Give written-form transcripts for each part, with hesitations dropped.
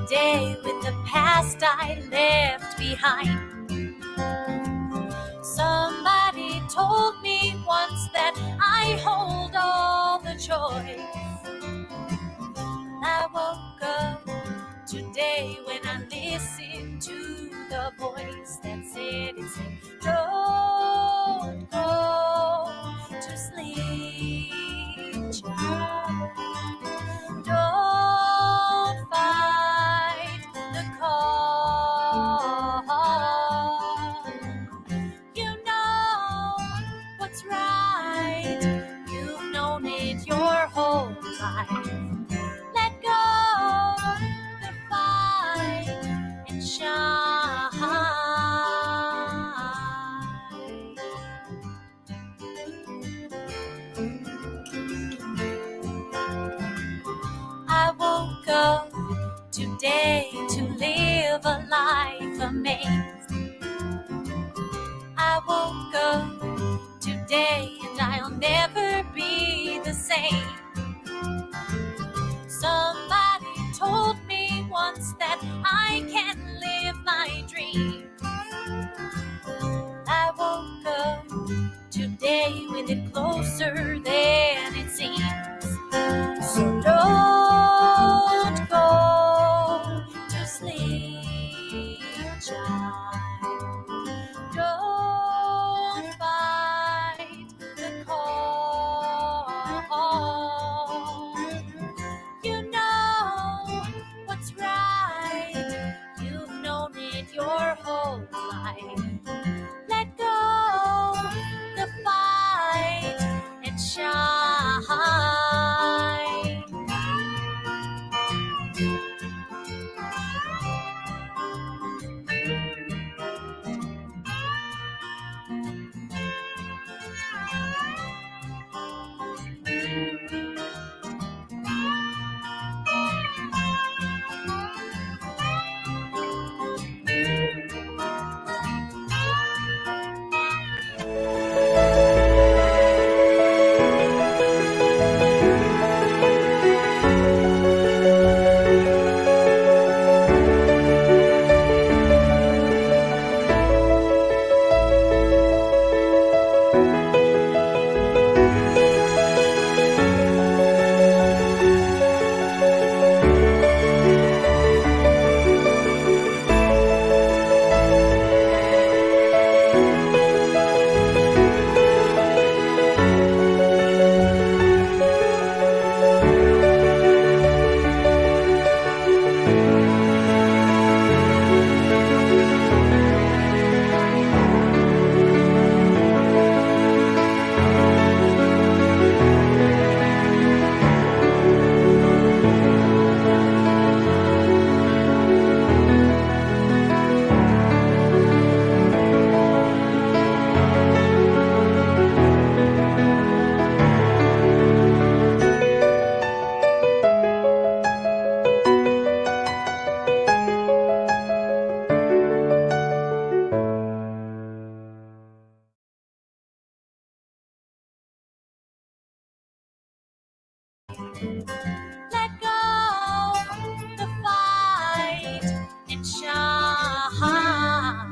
today with the past I left behind. Somebody told me once that I hold all the choice. I woke up today when I listened to the voice that said, don't go to sleep, child. Don't fight the call. You know what's right. You've known it your whole life. Let go the fight and shine. I woke up today to live a life amazed. I woke up today and I'll never be the same. Somebody told me once that I can live my dreams. I woke up today with it closer than it seems. So don't go to sleep, child. Don't fight the call. You know what's right. You've known it your whole life. Let go the fight and shine. Let go the fight and shine.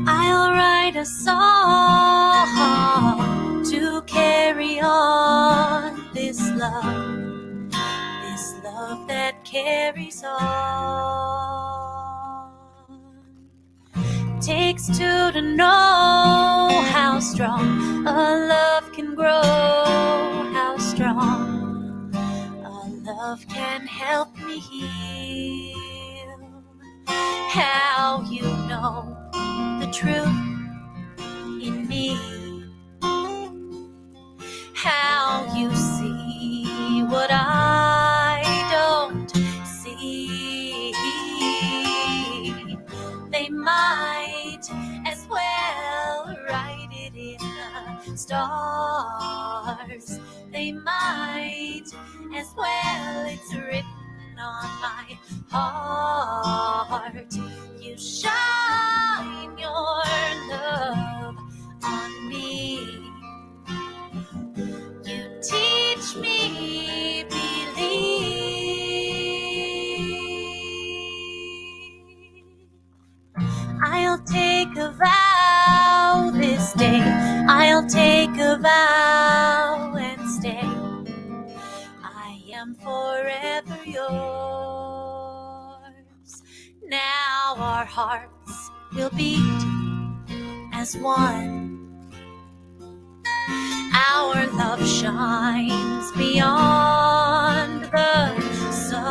I'll write a song to carry on this love that carries on. Takes two to know how strong a love can grow, how strong a love can help me heal. How you know the truth in me. stars. They might as well. It's written on my heart. You shine your love on me. You teach me believe. I'll take a vow this day. I'll take a vow and stay. I am forever yours. Now our hearts will beat as one. Our love shines beyond the sun.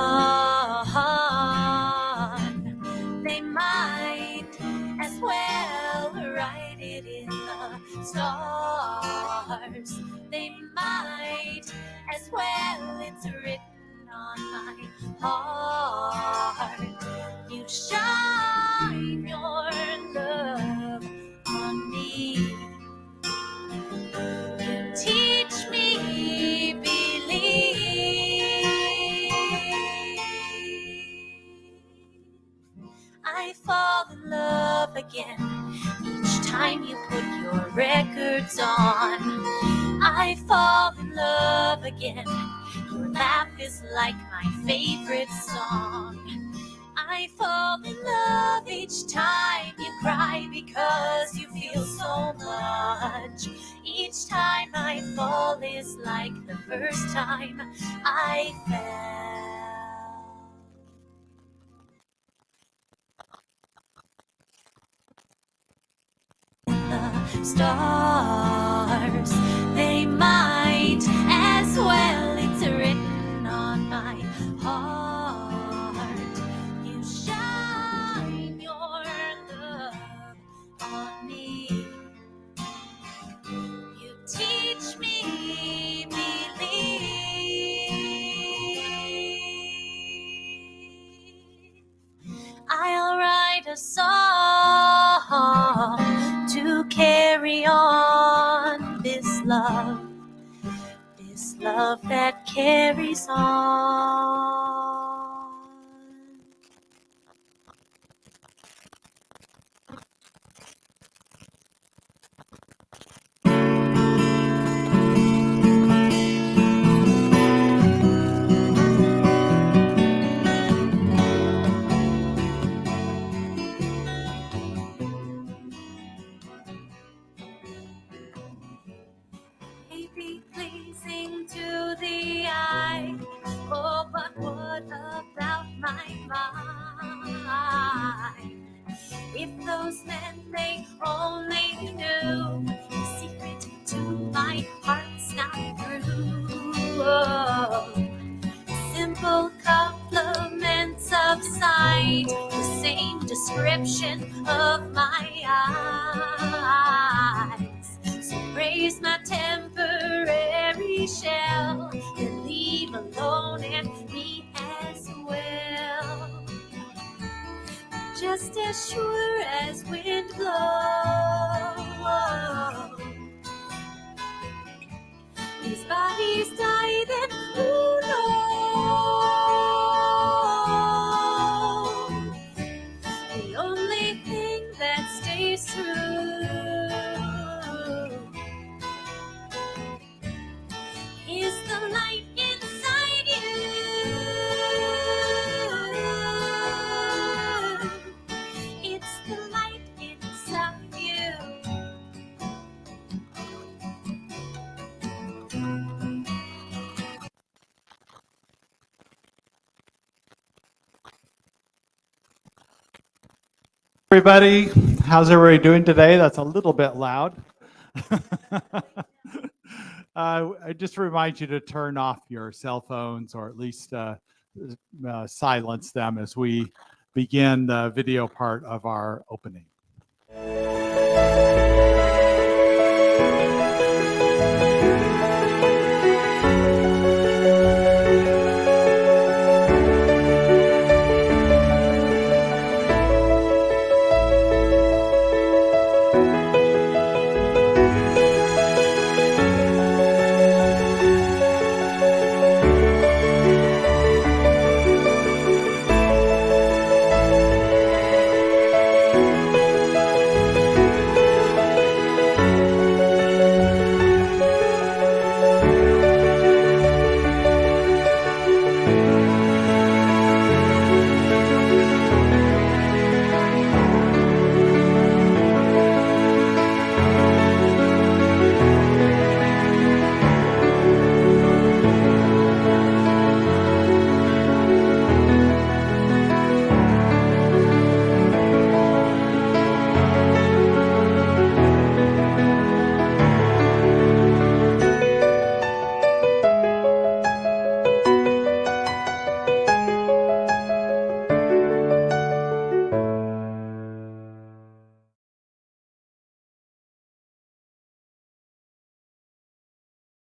They might as well write it in the stars. They might as well. It's written on my heart. You shine your love on me. You teach me believe. I fall in love again each time you put your records on. I fall in love again. Your laugh is like my favorite song. I fall in love each time you cry because you feel so much. Each time I fall is like the first time I fell. The stars, they might as well. It's written on my heart. You shine your love on me. You teach me believe. I'll write a song to carry on this love that carries on. Be pleasing to the eye. Oh, but what about my mind? If those men, they only knew the secret to my heart's not through. Oh, simple compliments of sight, the same description of my eyes. So raise my temporary shell and leave alone and me as well. Just as sure as wind blows, these bodies die, then who knows? The only thing that stays true is the light inside you. It's the light inside you. Everybody, how's everybody doing today? That's a little bit loud. I just remind you to turn off your cell phones or at least silence them as we begin the video part of our opening.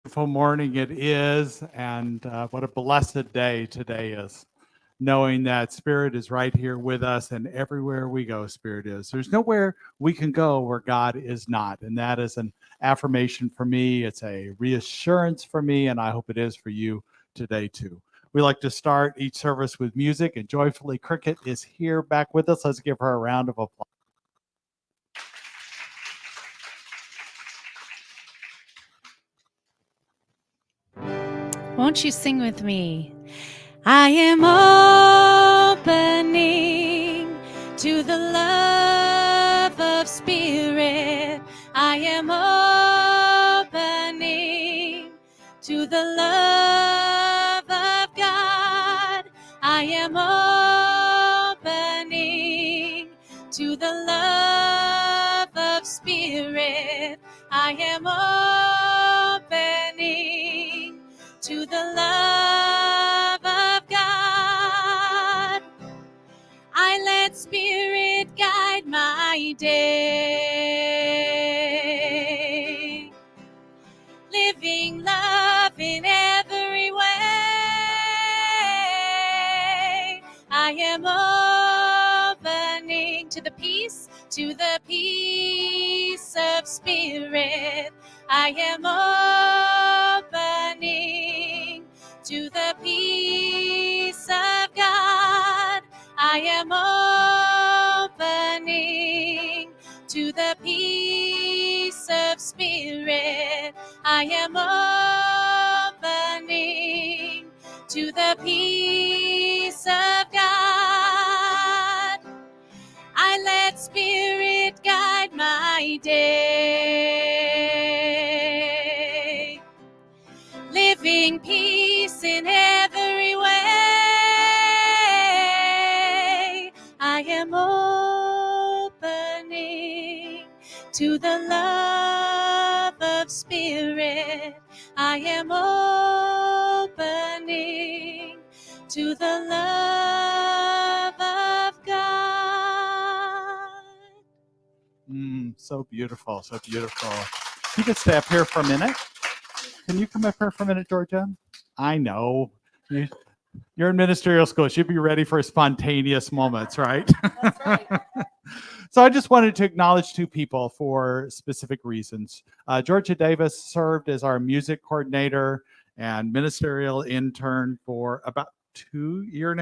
Beautiful morning it is, and what a blessed day today is, knowing that Spirit is right here with us, and everywhere we go, Spirit is. There's nowhere we can go where God is not, and that is an affirmation for me. It's a reassurance for me, and I hope it is for you today too. We like to start each service with music, and Joyfully Cricket is here back with us. Let's give her a round of applause. Won't you sing with me? I am opening to the love of Spirit. I am opening to the love of God. I am opening to the love of Spirit. I am opening to the love of God. I let Spirit guide my day, living love in every way. I am opening to the peace of Spirit. I am opening to the peace of God. I am opening to the peace of Spirit. I am opening to the peace of God. I let Spirit guide my day, living peace in every way. I am opening to the love of Spirit. I am opening to the love of God. So beautiful, so beautiful. You can stay up here for a minute. Can you come up here for a minute, Georgia? I know. You're in ministerial school. You'd be ready for spontaneous moments, right? That's right. So I just wanted to acknowledge two people for specific reasons. Georgia Davis served as our music coordinator and ministerial intern for about 2.5 years.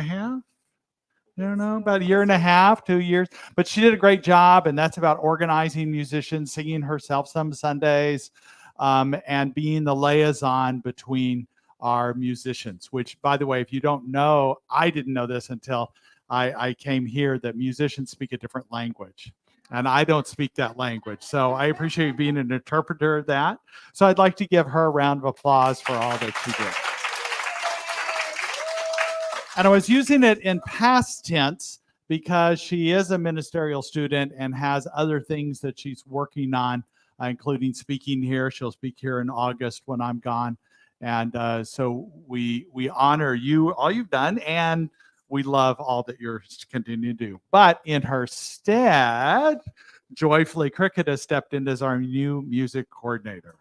I don't know, about 1.5 years, 2 years. But she did a great job, and that's about organizing musicians, singing herself some Sundays, and being the liaison between our musicians, which, by the way, if you don't know, I didn't know this until I came here, that musicians speak a different language. And I don't speak that language. So I appreciate you being an interpreter of that. So I'd like to give her a round of applause for all that she did. And I was using it in past tense because she is a ministerial student and has other things that she's working on, including speaking here. She'll speak here in August when I'm gone. And so we honor you, all you've done, and we love all that you're continuing to do. But in her stead, Joyfully Cricket has stepped in as our new music coordinator.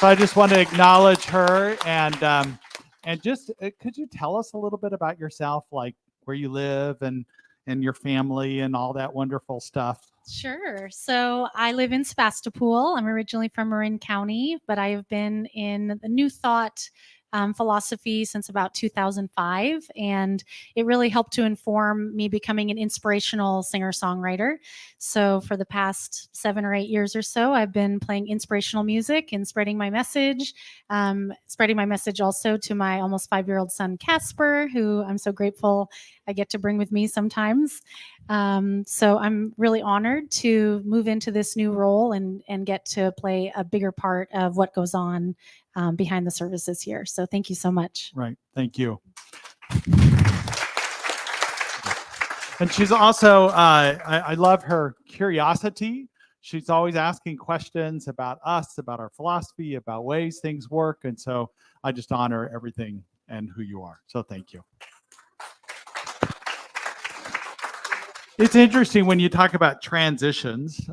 So I just want to acknowledge her and just could you tell us a little bit about yourself, like where you live and your family and all that wonderful stuff? Sure. So I live in Sebastopol. I'm originally from Marin County, but I have been in the New Thought philosophy since about 2005. And it really helped to inform me becoming an inspirational singer-songwriter. So for the past 7 or 8 years or so, I've been playing inspirational music and spreading my message also to my almost 5-year-old son, Casper, who I'm so grateful I get to bring with me sometimes. So I'm really honored to move into this new role and get to play a bigger part of what goes on behind the services here. So thank you so much. Right. Thank you. And she's also, I love her curiosity. She's always asking questions about us, about our philosophy, about ways things work. And so I just honor everything and who you are. So thank you. It's interesting when you talk about transitions.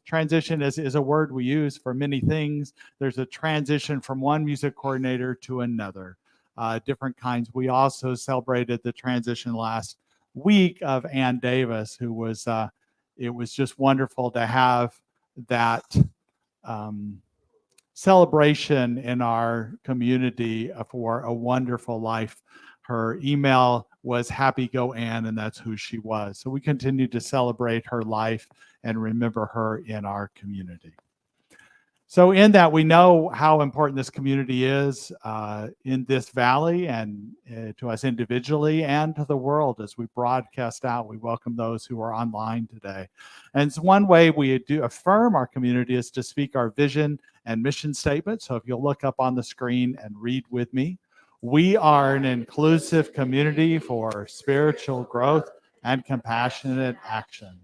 Transition is a word we use for many things. There's a transition from one music coordinator to another, different kinds. We also celebrated the transition last week of Ann Davis, who was, it was just wonderful to have that celebration in our community for a wonderful life. Her email was Happy Go Ann, and that's who she was. So we continue to celebrate her life and remember her in our community. So in that, we know how important this community is in this valley and to us individually and to the world as we broadcast out. We welcome those who are online today. And it's one way we do affirm our community is to speak our vision and mission statement. So if you'll look up on the screen and read with me. We are an inclusive community for spiritual growth and compassionate action.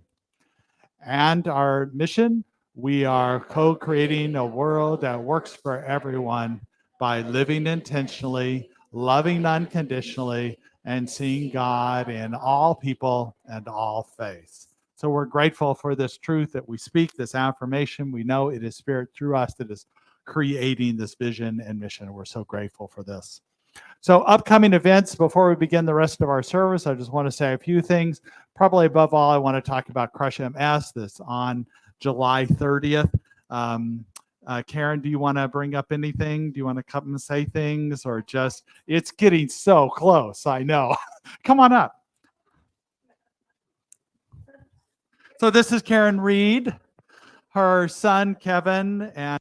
And our mission, we are co-creating a world that works for everyone by living intentionally, loving unconditionally, and seeing God in all people and all faiths. So we're grateful for this truth that we speak, this affirmation. We know it is Spirit through us that is creating this vision and mission. We're so grateful for this. So upcoming events, before we begin the rest of our service, I just want to say a few things. Probably above all, I want to talk about Crush MS this on July 30th. Karen, do you want to bring up anything? Do you want to come and say things or just, it's getting so close, I know. Come on up. So this is Karen Reed, her son, Kevin, and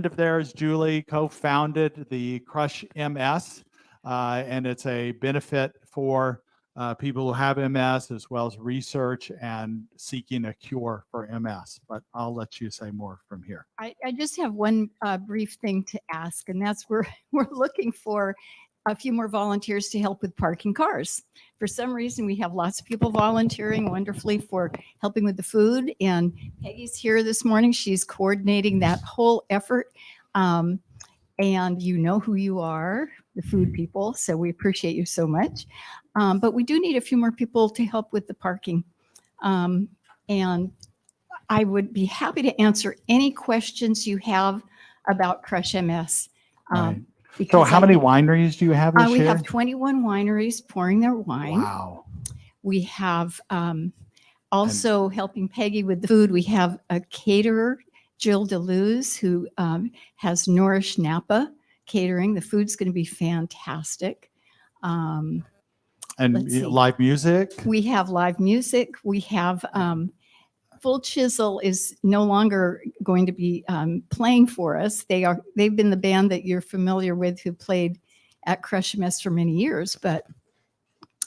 of theirs, Julie, co-founded the Crush MS, and it's a benefit for people who have MS as well as research and seeking a cure for MS. But I'll let you say more from here. I just have one brief thing to ask, and that's we're looking for a few more volunteers to help with parking cars. For some reason, we have lots of people volunteering wonderfully for helping with the food. And Peggy's here this morning. She's coordinating that whole effort. And you know who you are, the food people. So we appreciate you so much. But we do need a few more people to help with the parking. And I would be happy to answer any questions you have about Crush MS. Right. So how many wineries do you have this year? We have 21 wineries pouring their wine. Wow. We have also helping Peggy with the food. We have a caterer, Jill DeLuz, who has Nourish Napa catering. The food's going to be fantastic. And live music? We have live music. We have Full Chisel is no longer going to be playing for us. They've been the band that you're familiar with who played at Crush MS for many years, but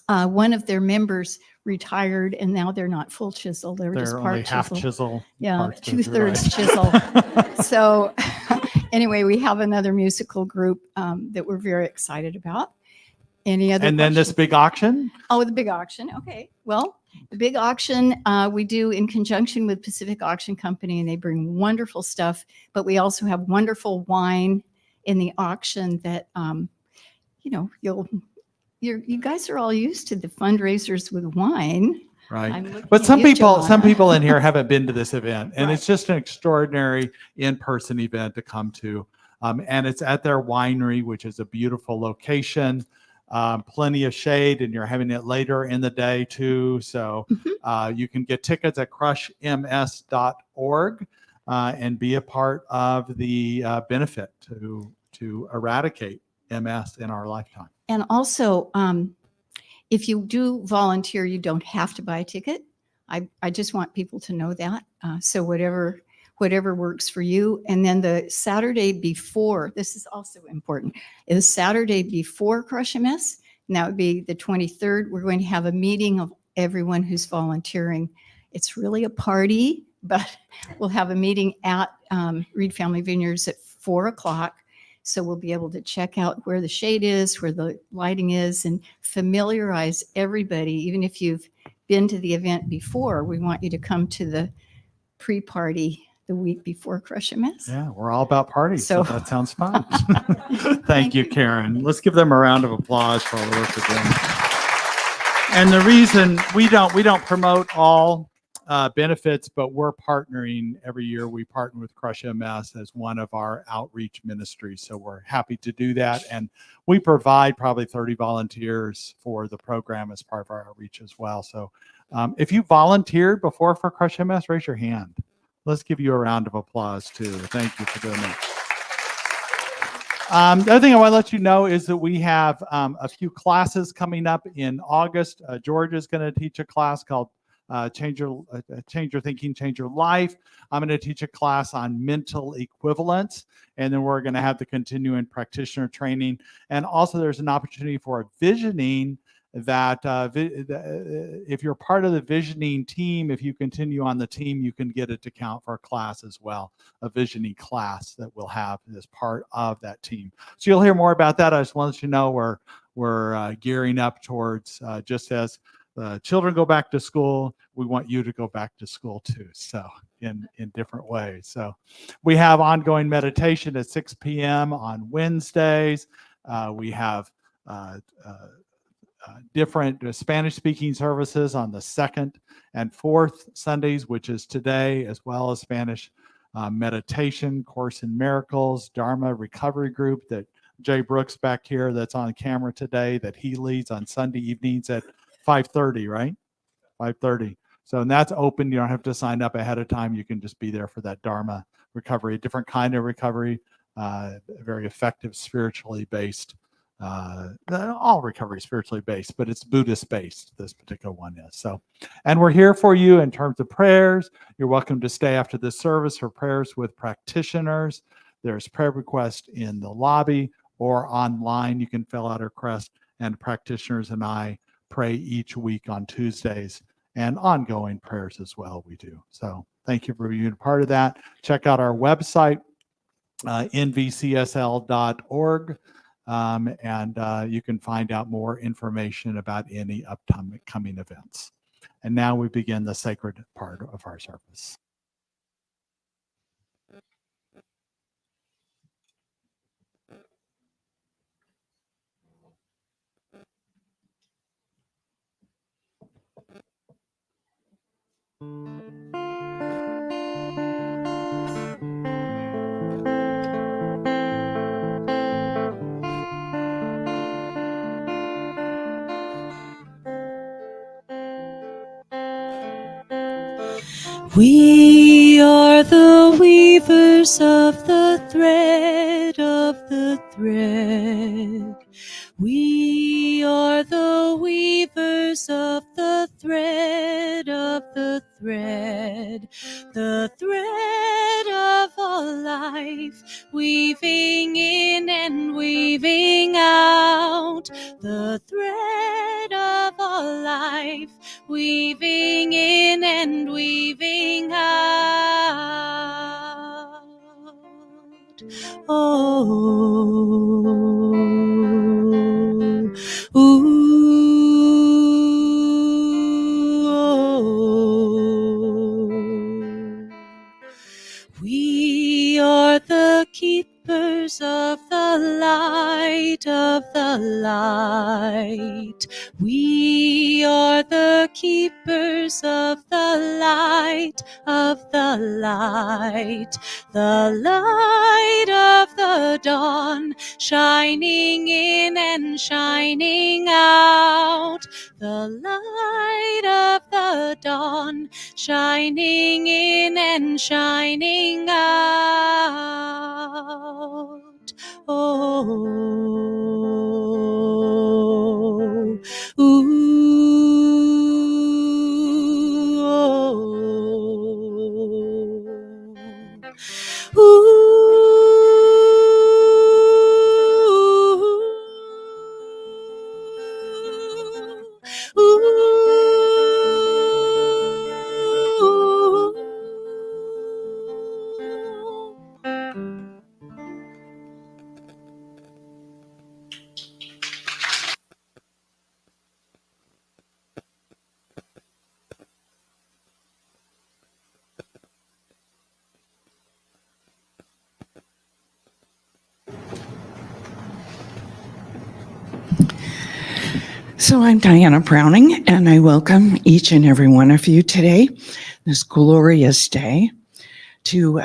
one of their members retired and now they're not Full Chisel. They're just part only Chisel. Half Chisel. Yeah, 2/3 Chisel. So anyway, we have another musical group that we're very excited about. Any other And then questions? this big auction? Oh, the big auction. Okay. Well, the big auction we do in conjunction with Pacific Auction Company, and they bring wonderful stuff. But we also have wonderful wine in the auction that, you guys are all used to the fundraisers with wine. Right. But some people in here haven't been to this event, and Right. it's just an extraordinary in-person event to come to. And it's at their winery, which is a beautiful location. Plenty of shade, and you're having it later in the day too. So you can get tickets at crushms.org and be a part of the benefit to eradicate MS in our lifetime. And also, if you do volunteer, you don't have to buy a ticket. I just want people to know that. So whatever works for you. And then the Saturday before, this is also important, is Saturday before Crush MS, and that would be the 23rd. We're going to have a meeting of everyone who's volunteering. It's really a party, but we'll have a meeting at Reed Family Vineyards at 4:00. So we'll be able to check out where the shade is, where the lighting is, and familiarize everybody. Even if you've been to the event before, we want you to come to the pre-party the week before Crush MS. Yeah, we're all about parties, so So- that sounds fun. Thank you, Karen. Let's give them a round of applause for all the work they're doing. And the reason we don't promote all benefits, but we're partnering every year. We partner with Crush MS as one of our outreach ministries. So we're happy to do that. And we provide probably 30 volunteers for the program as part of our outreach as well. So if you volunteered before for Crush MS, raise your hand. Let's give you a round of applause too. Thank you for doing that. The other thing I want to let you know is that we have a few classes coming up in August. George is going to teach a class called Change Your Thinking, Change Your Life. I'm going to teach a class on mental equivalence, and then we're going to have the continuing practitioner training. And also there's an opportunity for a visioning that if you're part of the visioning team, if you continue on the team, you can get it to count for a class as well, a visioning class that we'll have as part of that team. So you'll hear more about that. I just want to let you know we're gearing up towards just as children go back to school, we want you to go back to school too. So in different ways. So we have ongoing meditation at 6 p.m. on Wednesdays. We have different Spanish-speaking services on the second and fourth Sundays, which is today, as well as Spanish meditation, Course in Miracles, Dharma Recovery Group that Jay Brooks back here that's on camera today that he leads on Sunday evenings at 5:30, right? 5:30. So, and that's open. You don't have to sign up ahead of time. You can just be there for that Dharma recovery, a different kind of recovery, very effective, spiritually based. All recovery is spiritually based, but it's Buddhist based. This particular one is. So, and we're here for you in terms of prayers. You're welcome to stay after this service for prayers with practitioners. There's prayer requests in the lobby or online. You can fill out a request, and practitioners and I pray each week on Tuesdays, and ongoing prayers as well we do. So thank you for being a part of that. Check out our website, nvcsl.org. And you can find out more information about any upcoming events. And now we begin the sacred part of our service. We are the weavers of the thread of the thread. We are the weavers of the thread of the thread of all life, weaving in and weaving out, the thread of all life, weaving in and weaving out. Oh, we are the keepers of the light of the light. We are the keepers of the light of the light. The light of the dawn, shining in and shining out. The light of the dawn, shining in and shining out. Oh, ooh, oh, ooh, ooh. So I'm Diana Browning, and I welcome each and every one of you today, this glorious day, to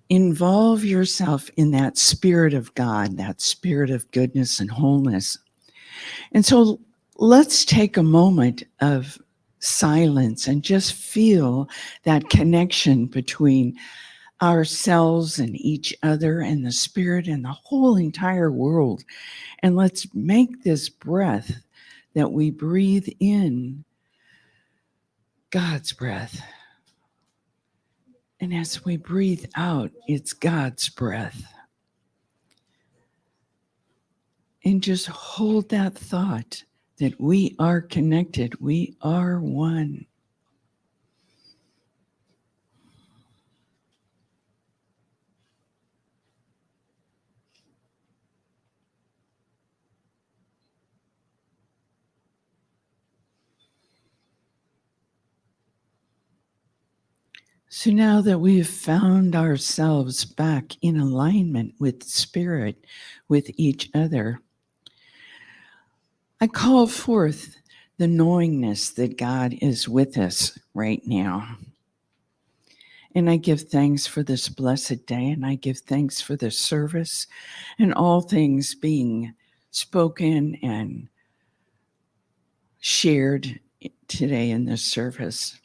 involve yourself in that spirit of God, that spirit of goodness and wholeness. And so let's take a moment of silence and just feel that connection between ourselves and each other and the spirit and the whole entire world. And let's make this breath that we breathe in God's breath. And as we breathe out, it's God's breath. And just hold that thought that we are connected, we are one. So now that we've found ourselves back in alignment with spirit, with each other, I call forth the knowingness that God is with us right now. And I give thanks for this blessed day, and I give thanks for the service and all things being spoken and shared today in this service.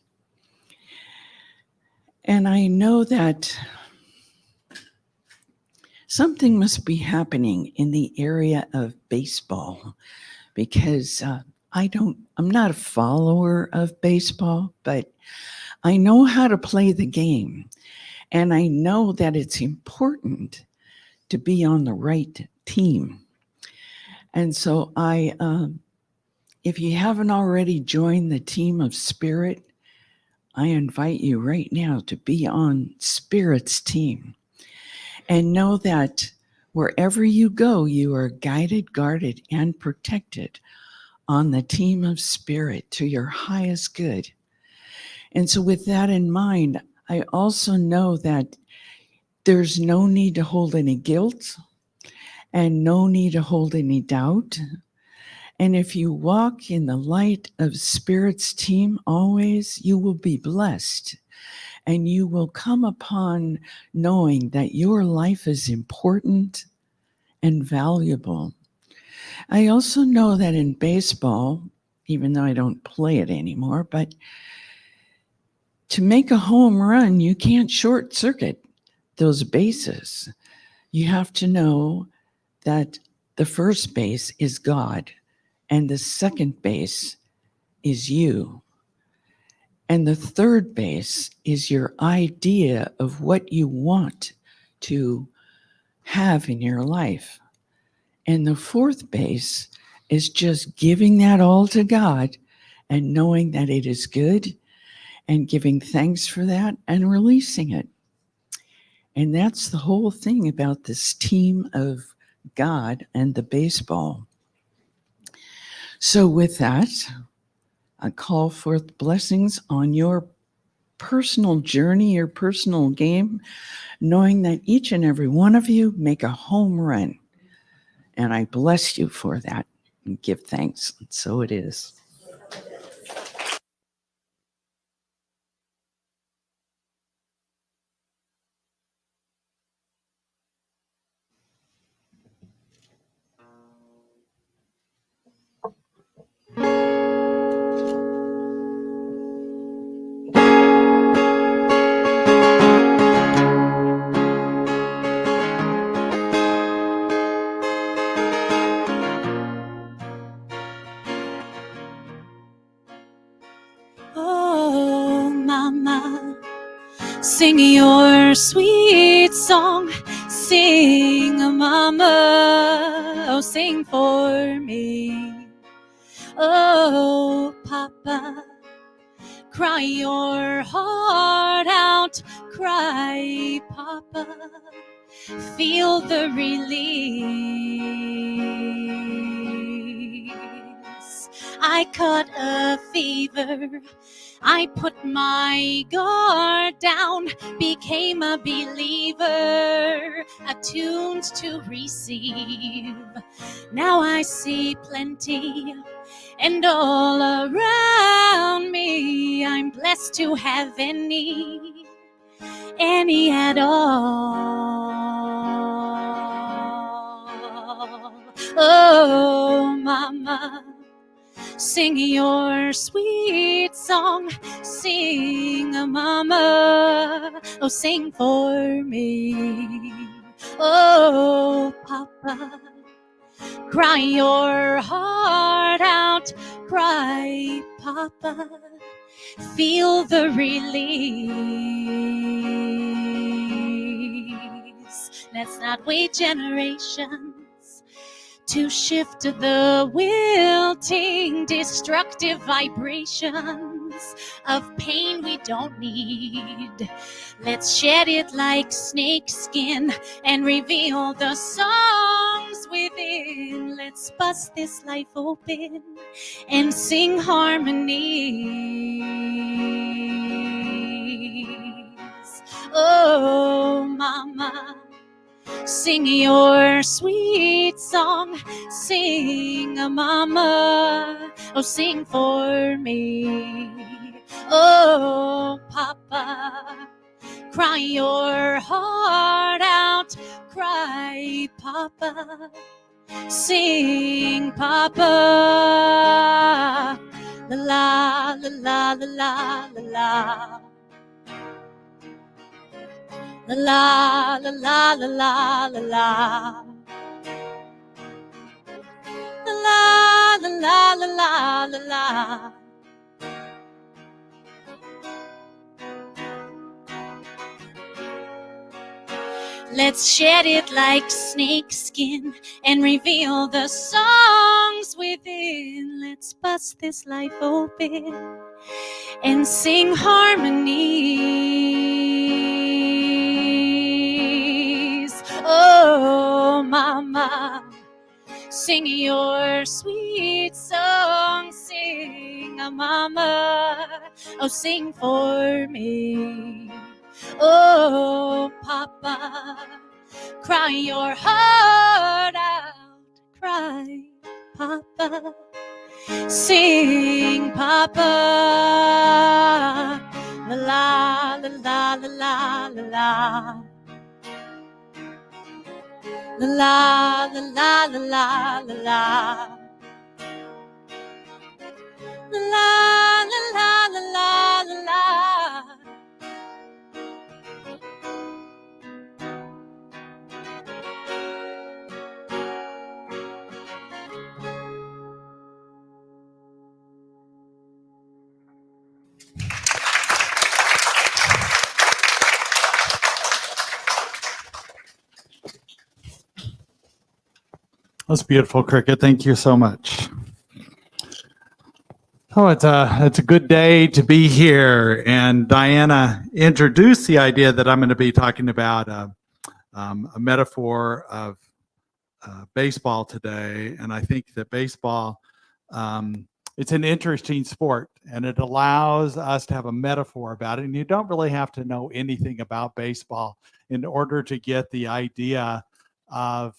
And I know that something must be happening in the area of baseball, because I'm not a follower of baseball, but I know how to play the game. And I know that it's important to be on the right team. And so if you haven't already joined the team of Spirit, I invite you right now to be on Spirit's team. And know that wherever you go, you are guided, guarded, and protected on the team of Spirit to your highest good. And so with that in mind, I also know that there's no need to hold any guilt and no need to hold any doubt. And if you walk in the light of Spirit's team always, you will be blessed. And you will come upon knowing that your life is important and valuable. I also know that in baseball, even though I don't play it anymore, but to make a home run, you can't short circuit those bases. You have to know that the first base is God and the second base is you. And the third base is your idea of what you want to have in your life. And the fourth base is just giving that all to God and knowing that it is good and giving thanks for that and releasing it. And that's the whole thing about this team of God and the baseball. So with that, I call forth blessings on your personal journey, your personal game, knowing that each and every one of you make a home run. And I bless you for that and give thanks. And so it is. Oh, mama, sing your sweet song. Sing, mama, oh, sing for me. Oh, papa, cry your heart out. Cry, papa, feel the release. I caught a fever, I put my guard down, became a believer, attuned to receive. Now I see plenty, and all around me I'm blessed to have any at all. Oh, mama, sing your sweet song, sing, mama, oh, sing for me. Oh, papa, cry your heart out, cry, papa, feel the release. Let's not wait generations to shift the wilting, destructive vibrations of pain we don't need. Let's shed it like snake skin and reveal the songs within. Let's bust this life open and sing harmonies. Oh, mama, sing your sweet song, sing, mama, oh, sing for me. Oh, papa, cry your heart out, cry, papa, sing, papa, la la la la la la la. La la la la la la la la la la la la la. Let's shed it like snake skin and reveal the songs within. Let's bust this life open and sing harmonies. Oh, mama, sing your sweet song, sing, mama, oh, sing for me. Oh, papa, cry your heart out, cry, papa, sing, papa, la la la la la la la la la la la la la la la la la la. That's beautiful, Cricket. Thank you so much. Oh, it's a good day to be here. And Diana introduced the idea that I'm going to be talking about a metaphor of baseball today. And I think that baseball, it's an interesting sport, and it allows us to have a metaphor about it. And you don't really have to know anything about baseball in order to get the idea of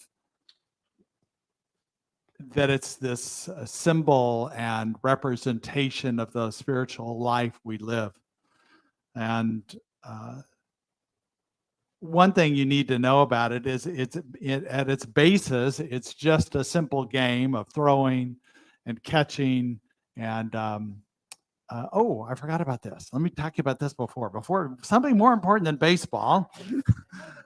that it's this symbol and representation of the spiritual life we live. And one thing you need to know about it is at its basis, it's just a simple game of throwing and catching. And oh, I forgot about this. Let me talk about this before something more important than baseball.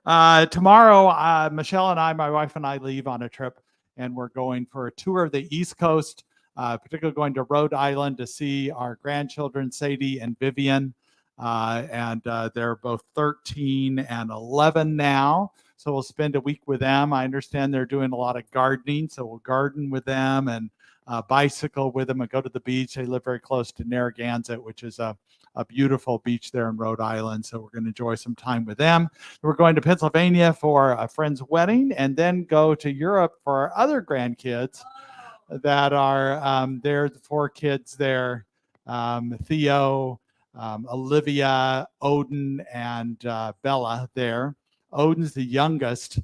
Tomorrow, Michelle and I, my wife and I, leave on a trip, and we're going for a tour of the East Coast, particularly going to Rhode Island to see our grandchildren, Sadie and Vivian. And they're both 13 and 11 now. So we'll spend a week with them. I understand they're doing a lot of gardening, so we'll garden with them and bicycle with them and go to the beach. They live very close to Narragansett, which is a beautiful beach there in Rhode Island. So we're going to enjoy some time with them. We're going to Pennsylvania for a friend's wedding, and then go to Europe for our other grandkids that are there. The 4 kids there, Theo, Olivia, Odin, and Bella there. Odin's the youngest.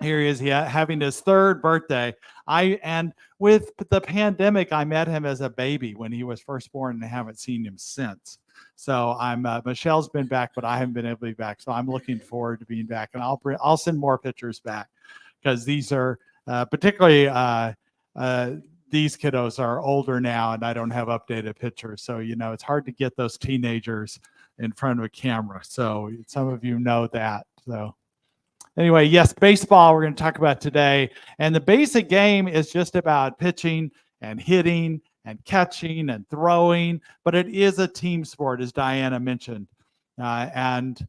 Here he is, having his 3rd birthday. And with the pandemic, I met him as a baby when he was first born, and I haven't seen him since. So Michelle's been back, but I haven't been able to be back. So I'm looking forward to being back, and I'll send more pictures back, because these are particularly these kiddos are older now, and I don't have updated pictures. So it's hard to get those teenagers in front of a camera. So some of you know that. So. Anyway, yes, baseball we're going to talk about today. And the basic game is just about pitching and hitting and catching and throwing, but it is a team sport, as Diana mentioned. And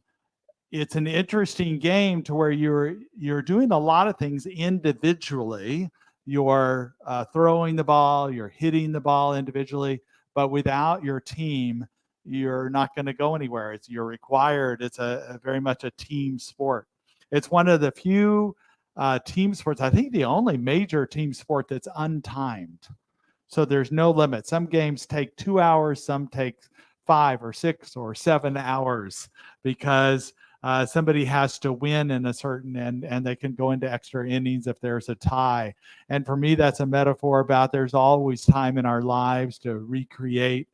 it's an interesting game to where you're doing a lot of things individually. You're throwing the ball, you're hitting the ball individually, but without your team, you're not going to go anywhere. You're required. It's very much a team sport. It's one of the few team sports, I think the only major team sport that's untimed. So there's no limit. Some games take 2 hours, some take 5 or 6 or 7 hours, because somebody has to win in a certain, and they can go into extra innings if there's a tie. And for me, that's a metaphor about there's always time in our lives to recreate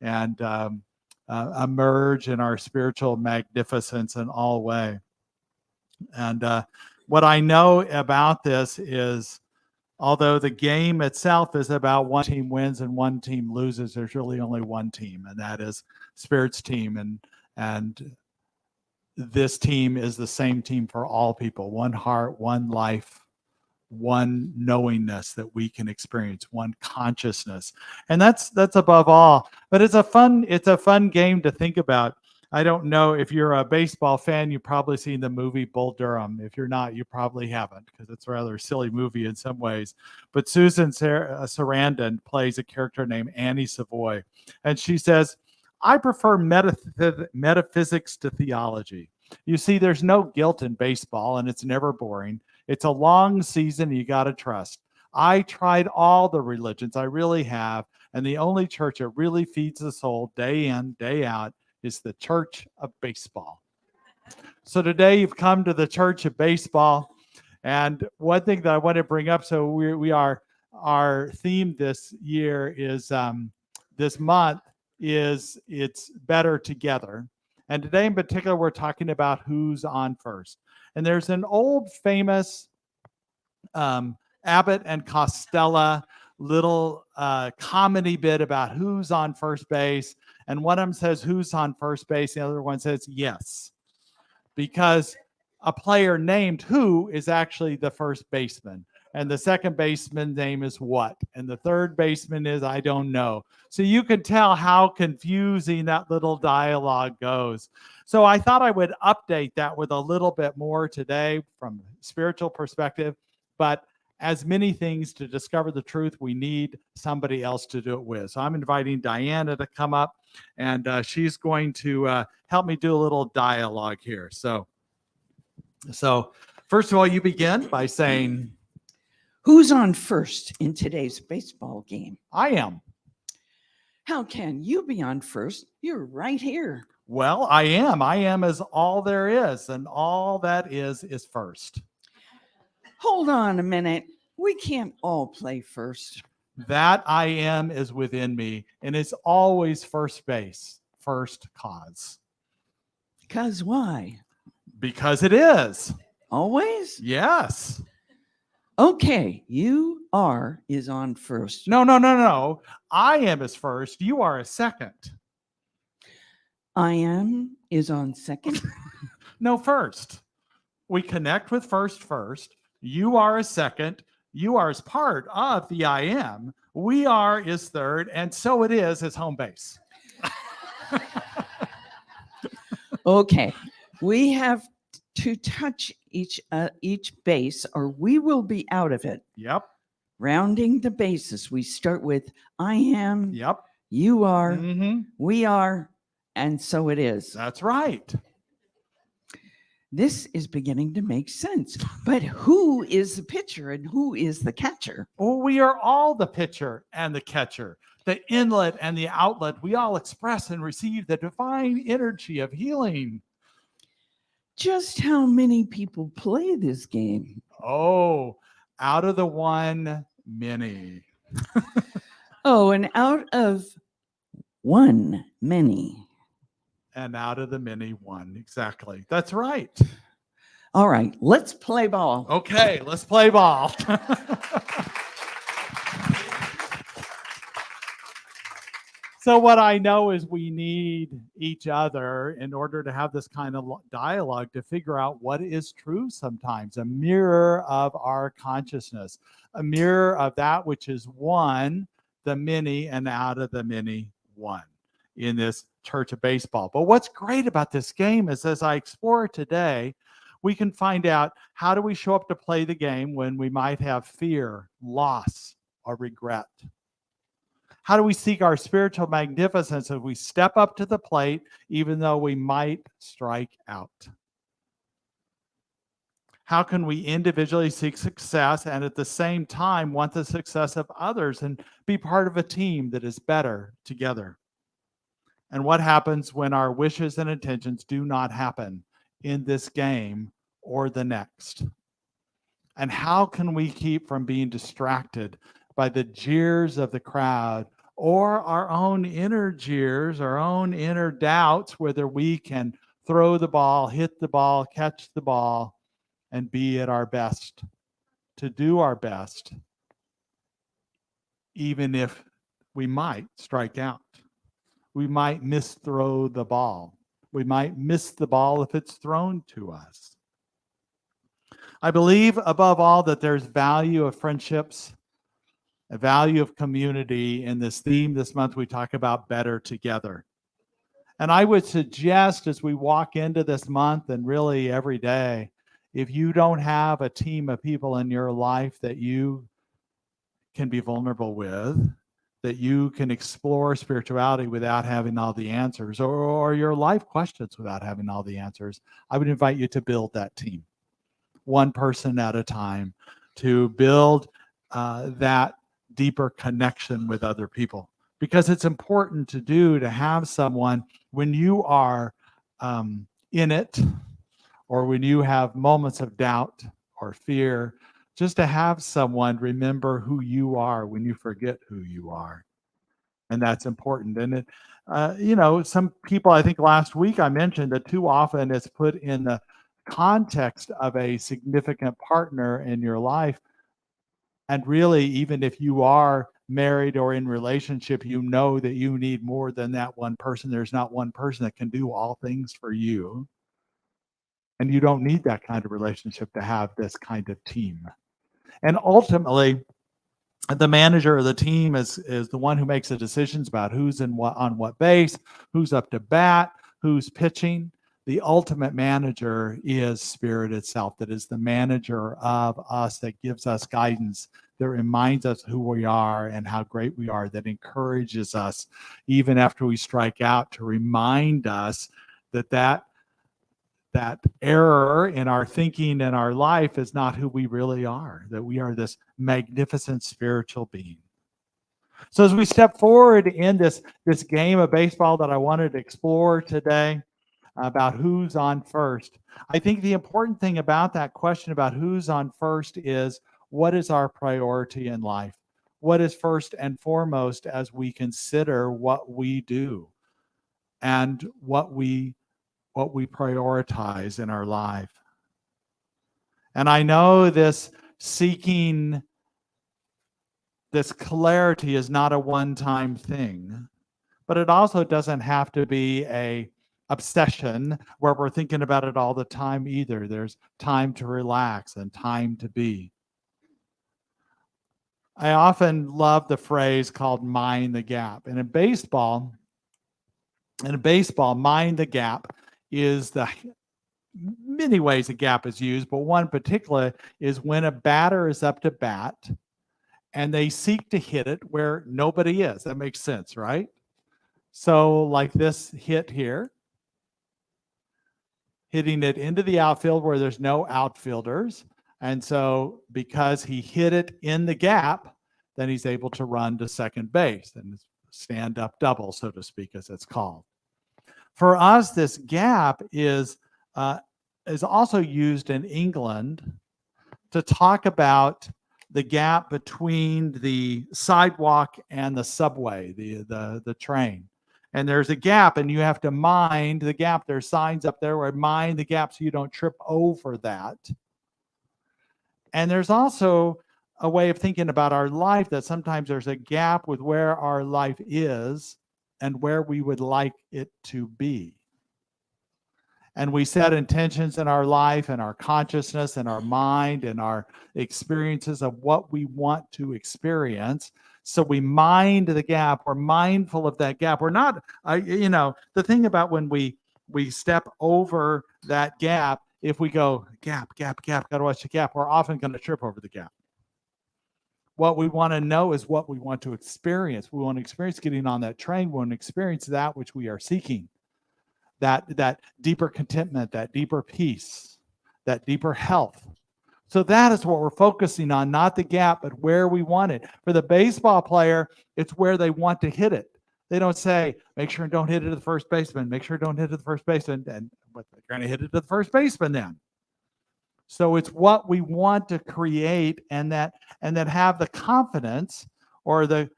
and emerge in our spiritual magnificence in all way. And what I know about this is, although the game itself is about one team wins and one team loses, there's really only one team, and that is Spirit's team. And this team is the same team for all people: one heart, one life, one knowingness that we can experience, one consciousness. And that's above all. But it's a fun game to think about. I don't know if you're a baseball fan, you've probably seen the movie Bull Durham. If you're not, you probably haven't, because it's a rather silly movie in some ways. But Susan Sarandon plays a character named Annie Savoy. And she says, I prefer metaphysics to theology. You see, there's no guilt in baseball, and it's never boring. It's a long season, and you got to trust. I tried all the religions, I really have. And the only church that really feeds the soul day in, day out is the Church of Baseball. So today you've come to the Church of Baseball. And one thing that I want to bring up, so our theme this year is, this month is It's Better Together. And today in particular, we're talking about who's on first. And there's an old famous Abbott and Costello little comedy bit about who's on first base. And one of them says, who's on first base? The other one says, yes. Because a player named Who is actually the first baseman. And the second baseman's name is What? And the third baseman is I don't know. So you can tell how confusing that little dialogue goes. So I thought I would update that with a little bit more today from a spiritual perspective. But as many things, to discover the truth, we need somebody else to do it with. So I'm inviting Diana to come up, and she's going to help me do a little dialogue here. So first of all, you begin by saying, Who's on first in today's baseball game? I am. How can you be on first? You're right here. Well, I am. I am is all there is, and all that is first. Hold on a minute. We can't all play first. That I am is within me, and it's always first base, first cause. Because why? Because it is. Always? Yes. Okay, you are is on first. No. I am is first. You are a second. I am is on second. No, first. We connect with first. You are a second. You are as part of the I am. We are is third, and so it is home base. Okay, we have to touch each base, or we will be out of it. Yep. Rounding the bases, we start with I am. Yep. You are. Mm-hmm. We are, and so it is. That's right. This is beginning to make sense. But who is the pitcher and who is the catcher? Well, we are all the pitcher and the catcher, the inlet and the outlet. We all express and receive the divine energy of healing. Just how many people play this game? Oh, out of the one, many. Oh, and out of one, many. And out of the many, one. Exactly. That's right. All right, let's play ball. Okay, let's play ball. So what I know is we need each other in order to have this kind of dialogue to figure out what is true sometimes, a mirror of our consciousness, a mirror of that which is one, the many, and out of the many, one in this church of baseball. But what's great about this game is as I explore today, we can find out how do we show up to play the game when we might have fear, loss, or regret. How do we seek our spiritual magnificence as we step up to the plate, even though we might strike out? How can we individually seek success and at the same time want the success of others and be part of a team that is better together? And what happens when our wishes and intentions do not happen in this game or the next? And how can we keep from being distracted by the jeers of the crowd or our own inner jeers, our own inner doubts, whether we can throw the ball, hit the ball, catch the ball, and be at our best, to do our best, even if we might strike out. We might misthrow the ball. We might miss the ball if it's thrown to us. I believe above all that there's value of friendships, a value of community. In this theme this month, we talk about better together. And I would suggest as we walk into this month and really every day, if you don't have a team of people in your life that you can be vulnerable with, that you can explore spirituality without having all the answers, or your life questions without having all the answers, I would invite you to build that team, one person at a time, to build that deeper connection with other people, because it's important to have someone when you are in it, or when you have moments of doubt or fear, just to have someone remember who you are when you forget who you are. And that's important. And it, some people, I think last week I mentioned that too often it's put in the context of a significant partner in your life. And really, even if you are married or in relationship, you know that you need more than that one person. There's not one person that can do all things for you. And you don't need that kind of relationship to have this kind of team. And ultimately, the manager of the team is the one who makes the decisions about who's on what base, who's up to bat, who's pitching. The ultimate manager is Spirit itself, that is the manager of us, that gives us guidance, that reminds us who we are and how great we are, that encourages us, even after we strike out, to remind us that error in our thinking and our life is not who we really are, that we are this magnificent spiritual being. So as we step forward in this game of baseball that I wanted to explore today, about who's on first, I think the important thing about that question about who's on first is, what is our priority in life? What is first and foremost as we consider what we do and what we prioritize in our life? And I know this seeking this clarity is not a one-time thing, but it also doesn't have to be a obsession where we're thinking about it all the time either. There's time to relax and time to be. I often love the phrase called mind the gap. And in baseball, mind the gap is the many ways a gap is used, but one particular is when a batter is up to bat and they seek to hit it where nobody is. That makes sense, right? So like this hit here, hitting it into the outfield where there's no outfielders. And so because he hit it in the gap, then he's able to run to second base and stand up double, so to speak, as it's called. For us, this gap is also used in England to talk about the gap between the sidewalk and the subway, the train. And there's a gap, and you have to mind the gap. There's signs up there where mind the gap so you don't trip over that. And there's also a way of thinking about our life that sometimes there's a gap with where our life is and where we would like it to be. And we set intentions in our life and our consciousness and our mind and our experiences of what we want to experience. So we mind the gap. We're mindful of that gap. We're not, the thing about when we step over that gap, if we go gap, gotta watch the gap, we're often going to trip over the gap. What we want to know is what we want to experience. We want to experience getting on that train. We want to experience that which we are seeking. That deeper contentment, that deeper peace, that deeper health. So that is what we're focusing on, not the gap, but where we want it. For the baseball player, it's where they want to hit it. They don't say, make sure and don't hit it to the first baseman, make sure don't hit it to the first baseman, and they're going to hit it to the first baseman then. So it's what we want to create and that have the confidence or the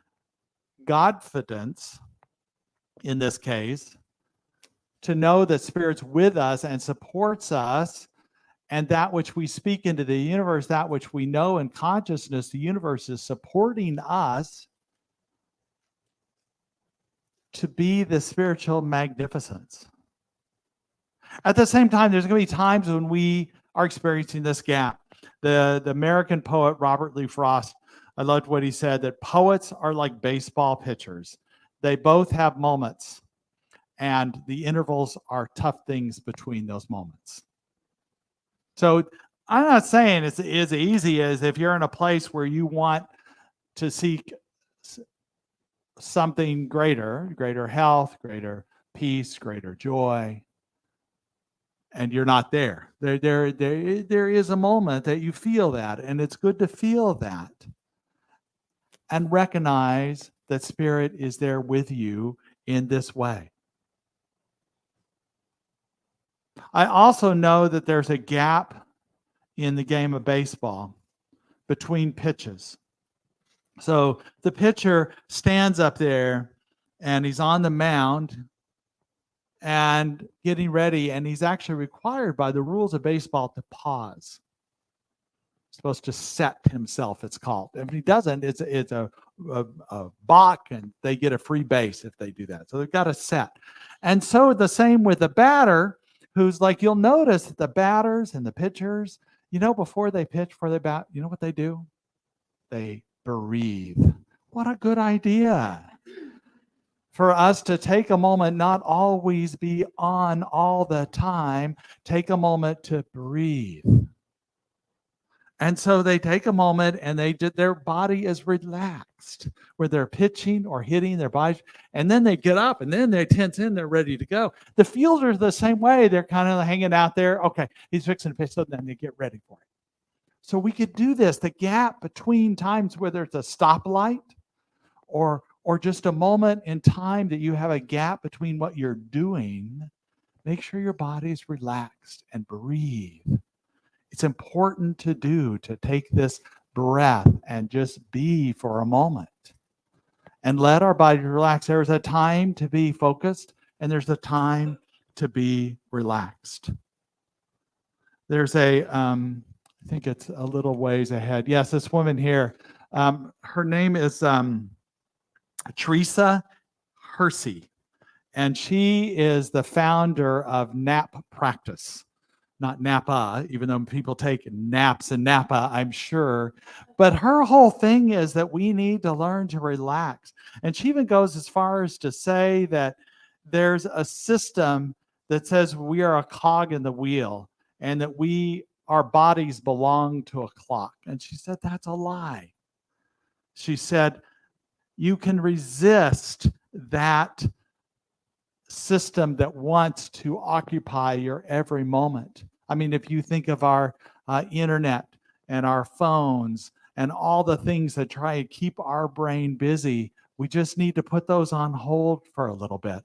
Godfidence in this case, to know that Spirit's with us and supports us, and that which we speak into the universe, that which we know in consciousness, the universe is supporting us to be the spiritual magnificence. At the same time, there's going to be times when we are experiencing this gap. The American poet Robert Lee Frost, I loved what he said, that poets are like baseball pitchers. They both have moments, and the intervals are tough things between those moments. So I'm not saying it's as easy as if you're in a place where you want to seek something greater health, greater peace, greater joy, and you're not there. There is a moment that you feel that, and it's good to feel that and recognize that Spirit is there with you in this way. I also know that there's a gap in the game of baseball between pitches. So the pitcher stands up there and he's on the mound and getting ready, and he's actually required by the rules of baseball to pause. He's supposed to set himself, it's called. If he doesn't, it's a balk, and they get a free base if they do that. So they've got to set. And so the same with the batter, who's like, you'll notice that the batters and the pitchers, before they pitch, before they bat, you know what they do? They breathe. What a good idea. For us to take a moment, not always be on all the time, take a moment to breathe. And so they take a moment and their body is relaxed where they're pitching or hitting their body. And then they get up and then they tense in, they're ready to go. The fielders the same way. They're kind of hanging out there. Okay, he's fixing to pitch, so then they get ready for it. So we could do this. The gap between times, whether it's a stoplight or just a moment in time that you have a gap between what you're doing, make sure your body is relaxed and breathe. It's important to take this breath and just be for a moment and let our body relax. There's a time to be focused and there's a time to be relaxed. There's I think it's a little ways ahead. Yes, this woman here, her name is Teresa Hersey, and she is the founder of Nap Practice. Not Napa, even though people take naps in Napa, I'm sure. But her whole thing is that we need to learn to relax. And she even goes as far as to say that there's a system that says we are a cog in the wheel and that our bodies belong to a clock. And she said, that's a lie. She said, you can resist that system that wants to occupy your every moment. I mean, if you think of our internet and our phones and all the things that try to keep our brain busy, we just need to put those on hold for a little bit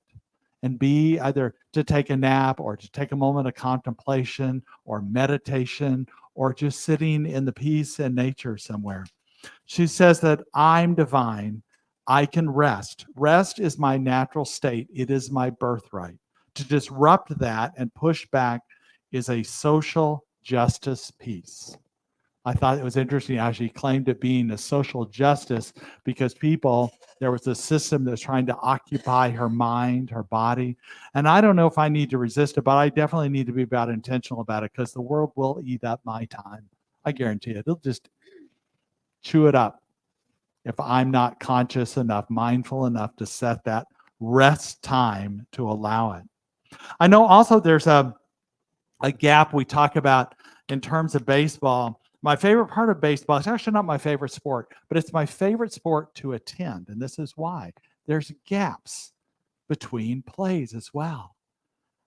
and be either to take a nap or to take a moment of contemplation or meditation or just sitting in the peace and nature somewhere. She says that I'm divine. I can rest. Rest is my natural state. It is my birthright. To disrupt that and push back is a social justice piece. I thought it was interesting how she claimed it being a social justice because there was a system that was trying to occupy her mind, her body. And I don't know if I need to resist it, but I definitely need to be intentional about it because the world will eat up my time. I guarantee it. It'll just chew it up if I'm not conscious enough, mindful enough to set that rest time to allow it. I know also there's a gap we talk about in terms of baseball. My favorite part of baseball, it's actually not my favorite sport, but it's my favorite sport to attend. And this is why. There's gaps between plays as well.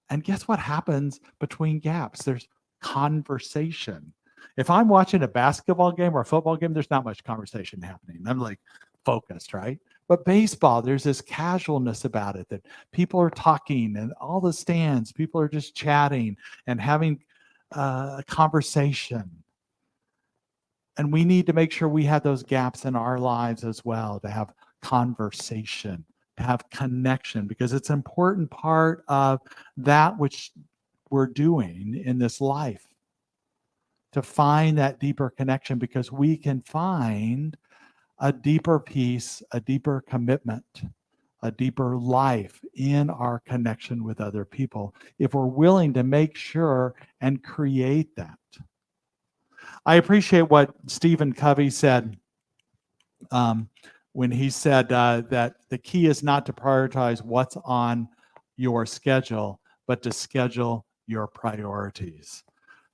And guess what happens between gaps? There's conversation. If I'm watching a basketball game or a football game, there's not much conversation happening. I'm like focused, right? But baseball, there's this casualness about it that people are talking and all the stands, people are just chatting and having a conversation. And we need to make sure we have those gaps in our lives as well, to have conversation, to have connection, because it's an important part of that which we're doing in this life, to find that deeper connection, because we can find a deeper peace, a deeper commitment, a deeper life in our connection with other people if we're willing to make sure and create that. I appreciate what Stephen Covey said when he said that the key is not to prioritize what's on your schedule, but to schedule your priorities.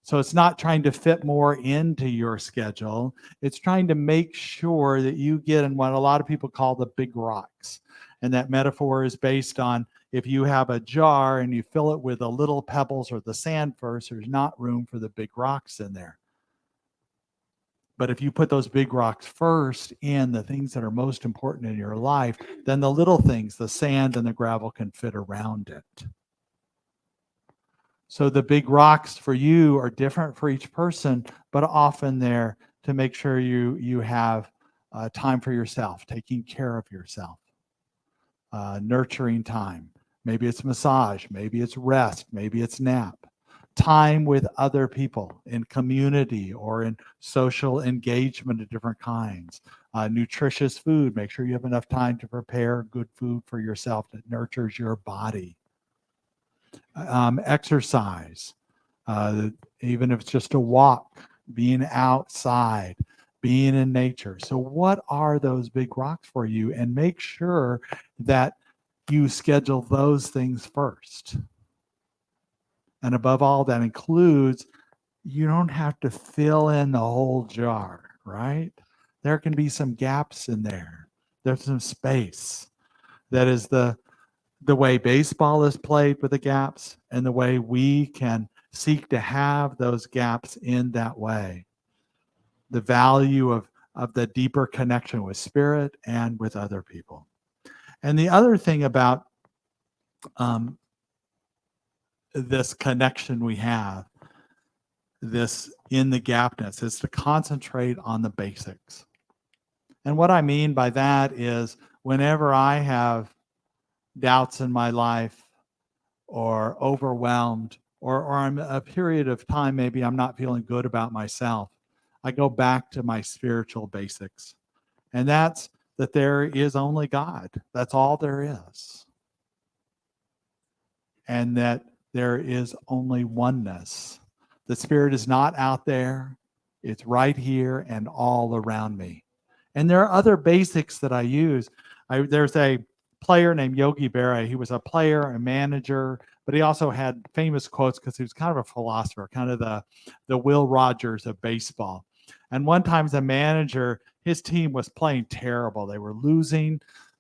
So it's not trying to fit more into your schedule. It's trying to make sure that you get in what a lot of people call the big rocks. And that metaphor is based on if you have a jar and you fill it with the little pebbles or the sand first, there's not room for the big rocks in there. But if you put those big rocks first in the things that are most important in your life, then the little things, the sand and the gravel, can fit around it. So the big rocks for you are different for each person, but often there to make sure you have time for yourself, taking care of yourself, nurturing time. Maybe it's massage, maybe it's rest, maybe it's nap. Time with other people in community or in social engagement of different kinds. Nutritious food. Make sure you have enough time to prepare good food for yourself that nurtures your body. Exercise. Even if it's just a walk, being outside, being in nature. So what are those big rocks for you? And make sure that you schedule those things first. And above all, that includes, you don't have to fill in the whole jar, right? There can be some gaps in there. There's some space. That is the way baseball is played with the gaps, and the way we can seek to have those gaps in that way. The value of the deeper connection with spirit and with other people. And the other thing about this connection we have, this in the gapness, is to concentrate on the basics. And what I mean by that is whenever I have doubts in my life or overwhelmed or I'm a period of time, maybe I'm not feeling good about myself, I go back to my spiritual basics. And that's that there is only God. That's all there is. And that there is only oneness. The Spirit is not out there. It's right here and all around me. And there are other basics that I use. There's a player named Yogi Berra. He was a player, a manager, but he also had famous quotes because he was kind of a philosopher, kind of the Will Rogers of baseball. And one time as a manager, his team was playing terrible. They were losing.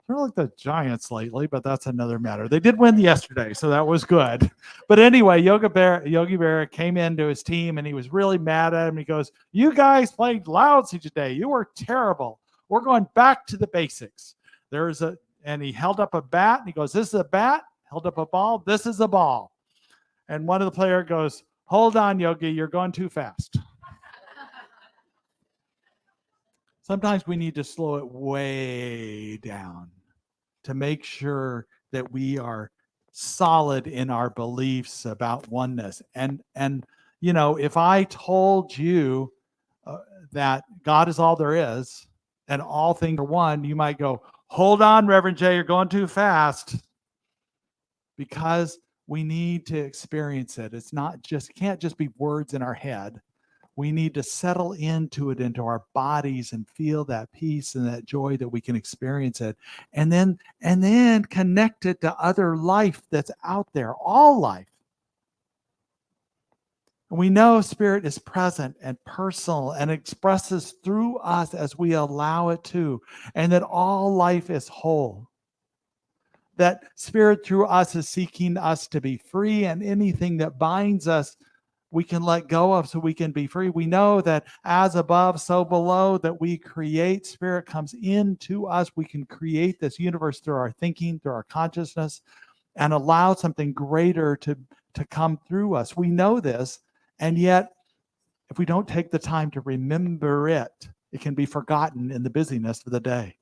They're like the Giants lately, but that's another matter. They did win yesterday, so that was good. But anyway, Yogi Berra came into his team and he was really mad at him. He goes, "You guys played lousy today. You were terrible. We're going back to the basics." And he held up a bat and he goes, "This is a bat." Held up a ball. "This is a ball." And one of the players goes, "Hold on, Yogi, you're going too fast." Sometimes we need to slow it way down to make sure that we are solid in our beliefs about oneness. And if I told you that God is all there is and all things are one, you might go, "Hold on, Reverend Jay, you're going too fast." Because we need to experience it. It can't just be words in our head. We need to settle into it, into our bodies, and feel that peace and that joy that we can experience it. And then connect it to other life that's out there, all life. We know Spirit is present and personal and expresses through us as we allow it to, and that all life is whole. That Spirit through us is seeking us to be free, and anything that binds us we can let go of so we can be free. We know that as above, so below, that we create. Spirit comes into us. We can create this universe through our thinking, through our consciousness, and allow something greater to come through us. We know this, and yet if we don't take the time to remember it, it can be forgotten in the busyness of the day.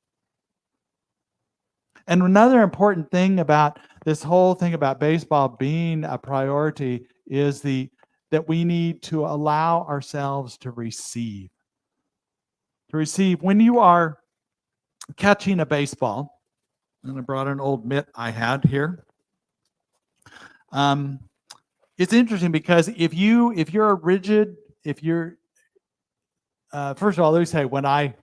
And another important thing about this whole thing about baseball being a priority is that we need to allow ourselves to receive. To receive. When you are catching a baseball, and I brought an old mitt I had here. It's interesting because if you're rigid, first of all, let me say, when I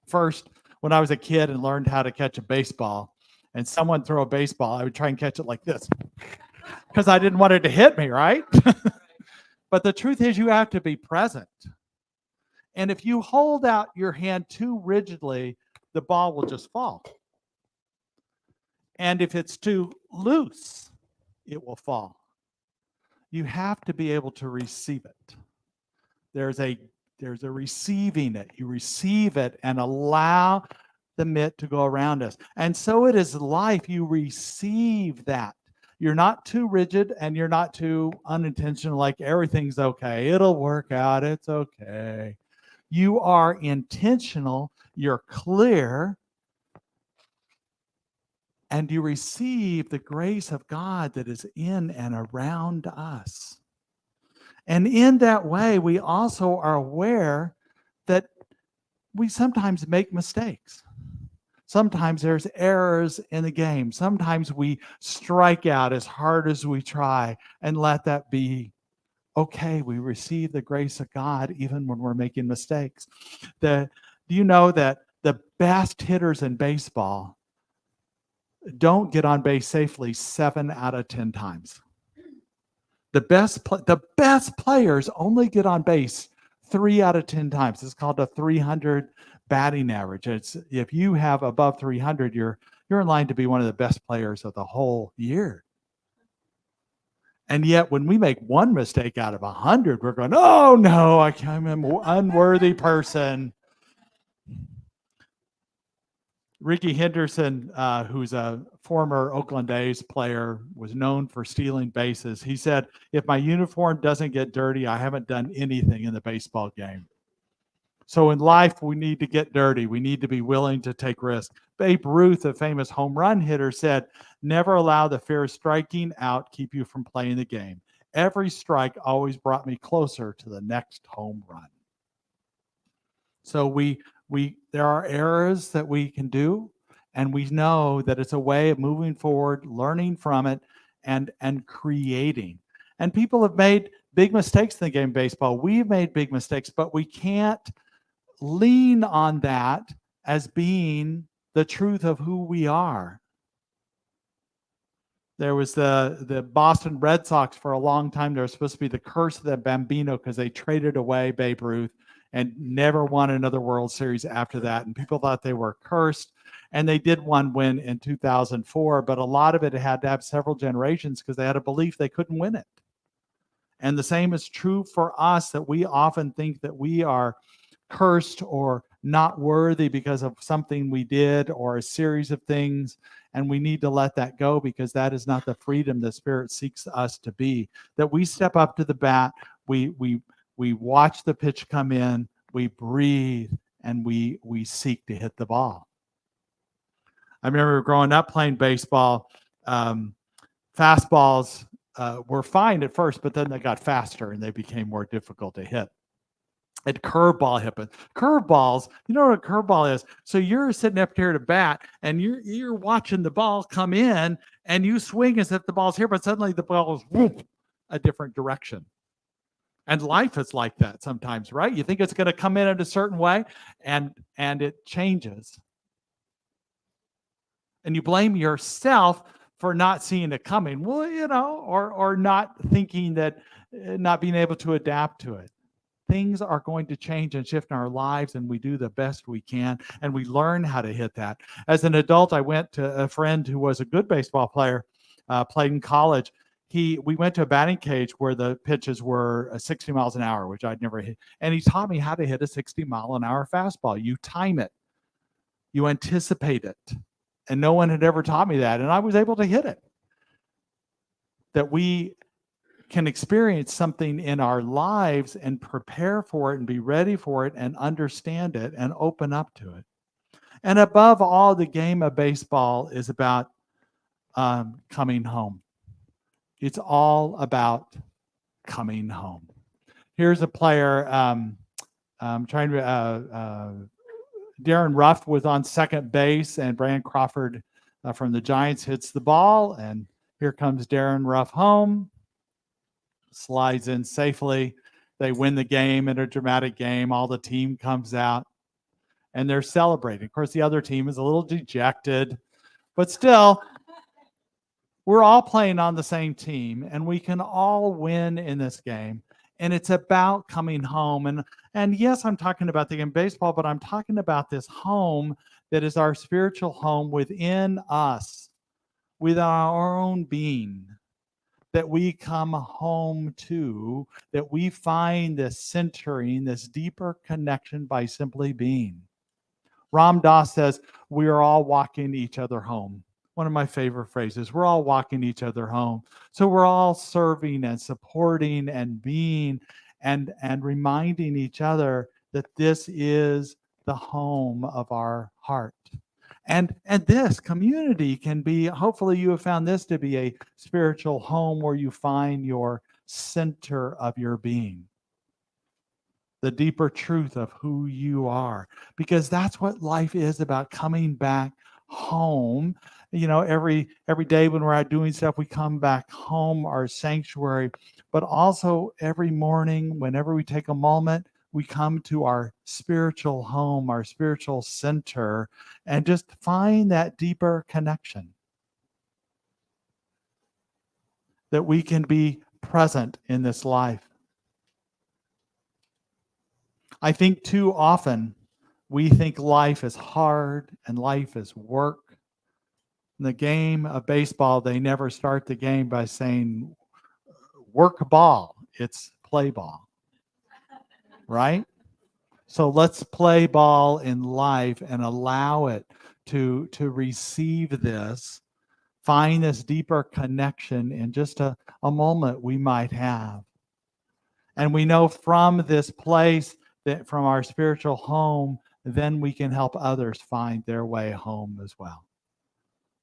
was a kid and learned how to catch a baseball, and someone throw a baseball, I would try and catch it like this because I didn't want it to hit me, right? But the truth is, you have to be present. And if you hold out your hand too rigidly, the ball will just fall. And if it's too loose, it will fall. You have to be able to receive it. There's a receiving it. You receive it and allow the mitt to go around us. And so it is life. You receive that. You're not too rigid and you're not too unintentional, like everything's okay. It'll work out. It's okay. You are intentional. You're clear. And you receive the grace of God that is in and around us. And in that way, we also are aware that we sometimes make mistakes. Sometimes there's errors in the game. Sometimes we strike out as hard as we try, and let that be okay. We receive the grace of God even when we're making mistakes. Do you know that the best hitters in baseball don't get on base safely 7 out of 10 times? The best players only get on base 3 out of 10 times. It's called a 300 batting average. If you have above 300, you're in line to be one of the best players of the whole year. And yet, when we make one mistake out of 100, we're going, "Oh no, I'm an unworthy person." Ricky Henderson, who's a former Oakland A's player, was known for stealing bases. He said, "If my uniform doesn't get dirty, I haven't done anything in the baseball game." So in life, we need to get dirty. We need to be willing to take risks. Babe Ruth, a famous home run hitter, said, "Never allow the fear of striking out keep you from playing the game. Every strike always brought me closer to the next home run." So there are errors that we can do, and we know that it's a way of moving forward, learning from it, and creating. And people have made big mistakes in the game of baseball. We've made big mistakes, but we can't lean on that as being the truth of who we are. There was the Boston Red Sox for a long time. There was supposed to be the curse of the Bambino because they traded away Babe Ruth. and never won another World Series after that. And people thought they were cursed. And they did one win in 2004, but a lot of it had to have several generations because they had a belief they couldn't win it. And the same is true for us, that we often think that we are cursed or not worthy because of something we did or a series of things. And we need to let that go, because that is not the freedom the Spirit seeks us to be. That we step up to the bat, we watch the pitch come in, we breathe, and we seek to hit the ball. I remember growing up playing baseball. Fastballs were fine at first, but then they got faster and they became more difficult to hit. And curveball hit, but curveballs, you know what a curveball is? So you're sitting up here to bat, and you're watching the ball come in, and you swing as if the ball's here, but suddenly the ball goes whoop, a different direction. And life is like that sometimes, right? You think it's going to come in a certain way, and it changes. And you blame yourself for not seeing it coming. Well, you know, or not thinking that, not being able to adapt to it. Things are going to change and shift in our lives, and we do the best we can, and we learn how to hit that. As an adult, I went to a friend who was a good baseball player, played in college. We went to a batting cage where the pitches were 60 miles an hour, which I'd never hit. And he taught me how to hit a 60-mile-an-hour fastball. You time it. You anticipate it. And no one had ever taught me that, and I was able to hit it. That we can experience something in our lives and prepare for it and be ready for it and understand it and open up to it. And above all, the game of baseball is about coming home. It's all about coming home. Here's a player Darren Ruff was on second base, and Brandon Crawford from the Giants hits the ball, and here comes Darren Ruff home. Slides in safely. They win the game in a dramatic game. All the team comes out and they're celebrating. Of course, the other team is a little dejected, but still, we're all playing on the same team, and we can all win in this game. And it's about coming home. And yes, I'm talking about the game of baseball, but I'm talking about this home that is our spiritual home within us, with our own being, that we come home to, that we find this centering, this deeper connection by simply being. Ram Dass says, we are all walking each other home. One of my favorite phrases, we're all walking each other home. So we're all serving and supporting and being and reminding each other that this is the home of our heart. And this community can be, hopefully you have found this to be a spiritual home where you find your center of your being, the deeper truth of who you are, because that's what life is about, coming back home. You know, every day when we're out doing stuff, we come back home, our sanctuary, but also every morning, whenever we take a moment, we come to our spiritual home, our spiritual center, and just find that deeper connection. That we can be present in this life. I think too often we think life is hard and life is work. In the game of baseball, they never start the game by saying, work ball, it's play ball, right? So let's play ball in life and allow it to receive this, find this deeper connection in just a moment we might have. And we know from this place, that from our spiritual home, then we can help others find their way home as well.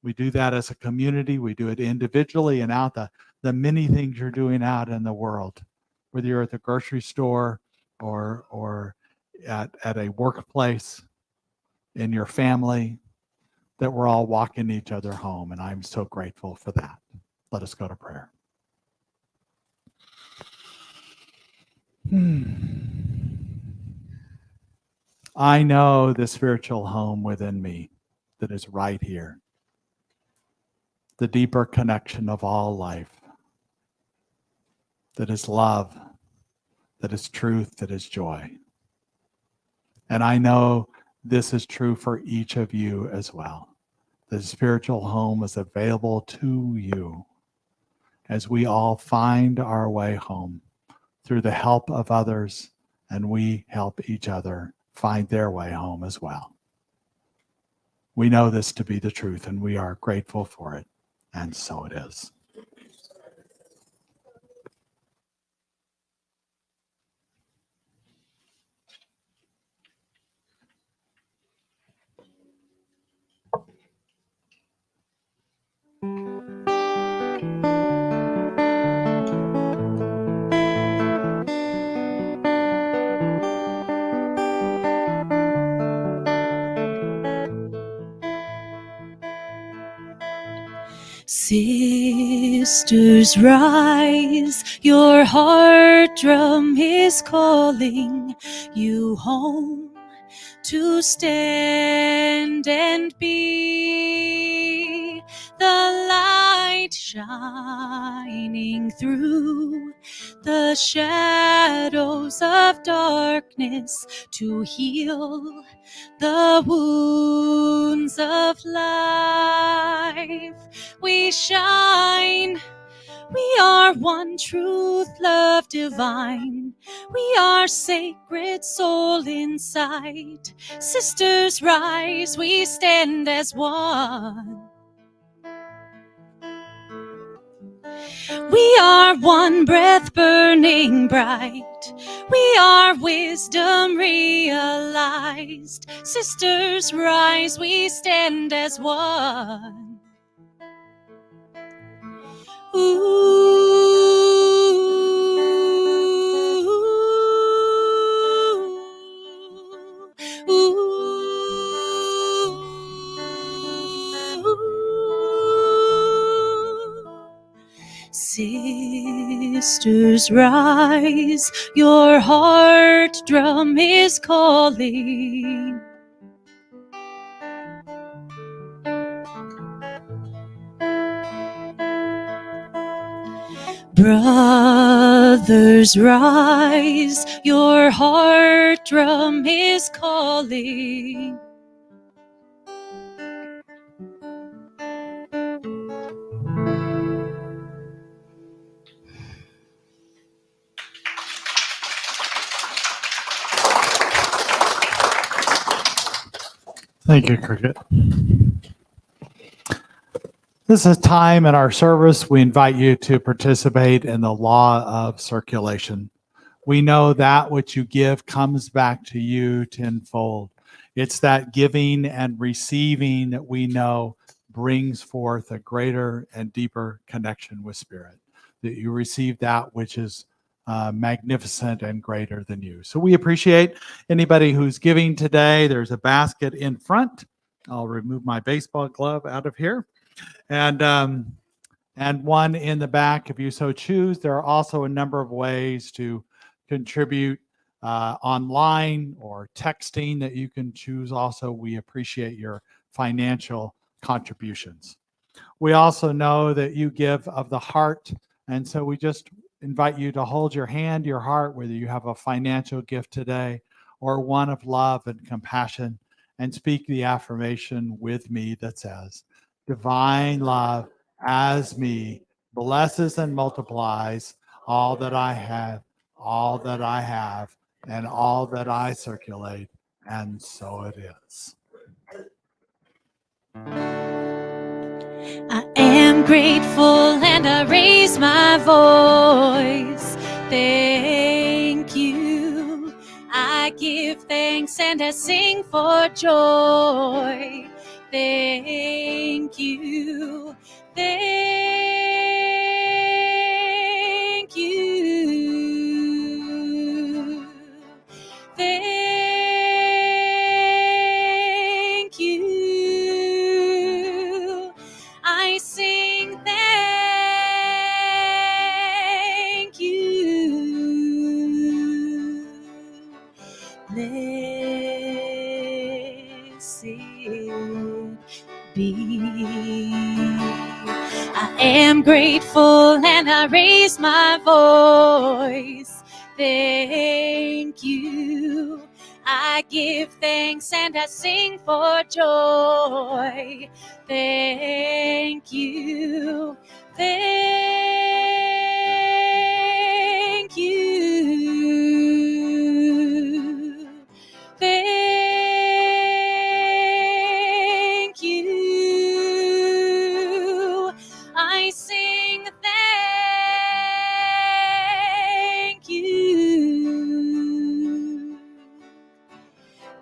We do that as a community. We do it individually and out the many things you're doing out in the world, whether you're at the grocery store or at a workplace, in your family, that we're all walking each other home. And I'm so grateful for that. Let us go to prayer. I know the spiritual home within me that is right here. The deeper connection of all life. That is love. That is truth. That is joy. And I know this is true for each of you as well. The spiritual home is available to you as we all find our way home through the help of others, and we help each other find their way home as well. We know this to be the truth, and we are grateful for it, and so it is. Sisters, rise, your heart drum is calling you home to stand and be the light shining through the shadows of darkness to heal the wounds of life. We shine, we are one truth, love divine. We are sacred soul inside. Sisters, rise, we stand as one. We are one breath burning bright. We are wisdom realized. Sisters, rise, we stand as one. Sisters, rise, your heart drum is calling. Brothers, rise, your heart drum is calling. Thank you, Cricket. This is a time in our service. We invite you to participate in the law of circulation. We know that which you give comes back to you tenfold. It's that giving and receiving that we know brings forth a greater and deeper connection with Spirit, that you receive that which is magnificent and greater than you. So we appreciate anybody who's giving today. There's a basket in front. I'll remove my baseball glove out of here. And one in the back if you so choose. There are also a number of ways to contribute online or texting that you can choose also. We appreciate your financial contributions. We also know that you give of the heart, and so we just invite you to hold your hand, your heart, whether you have a financial gift today or one of love and compassion, and speak the affirmation with me that says, divine love as me blesses and multiplies all that I have, all that I have, and all that I circulate, and so it is. I am grateful and I raise my voice. Thank you. I give thanks and I sing for joy. Thank you. Thank you. Thank you. I sing thank you. Blessed be. I am grateful and I raise my voice. Thank you. you. I give thanks and I sing for joy. Thank you. Thank you. Thank you. I sing thank you.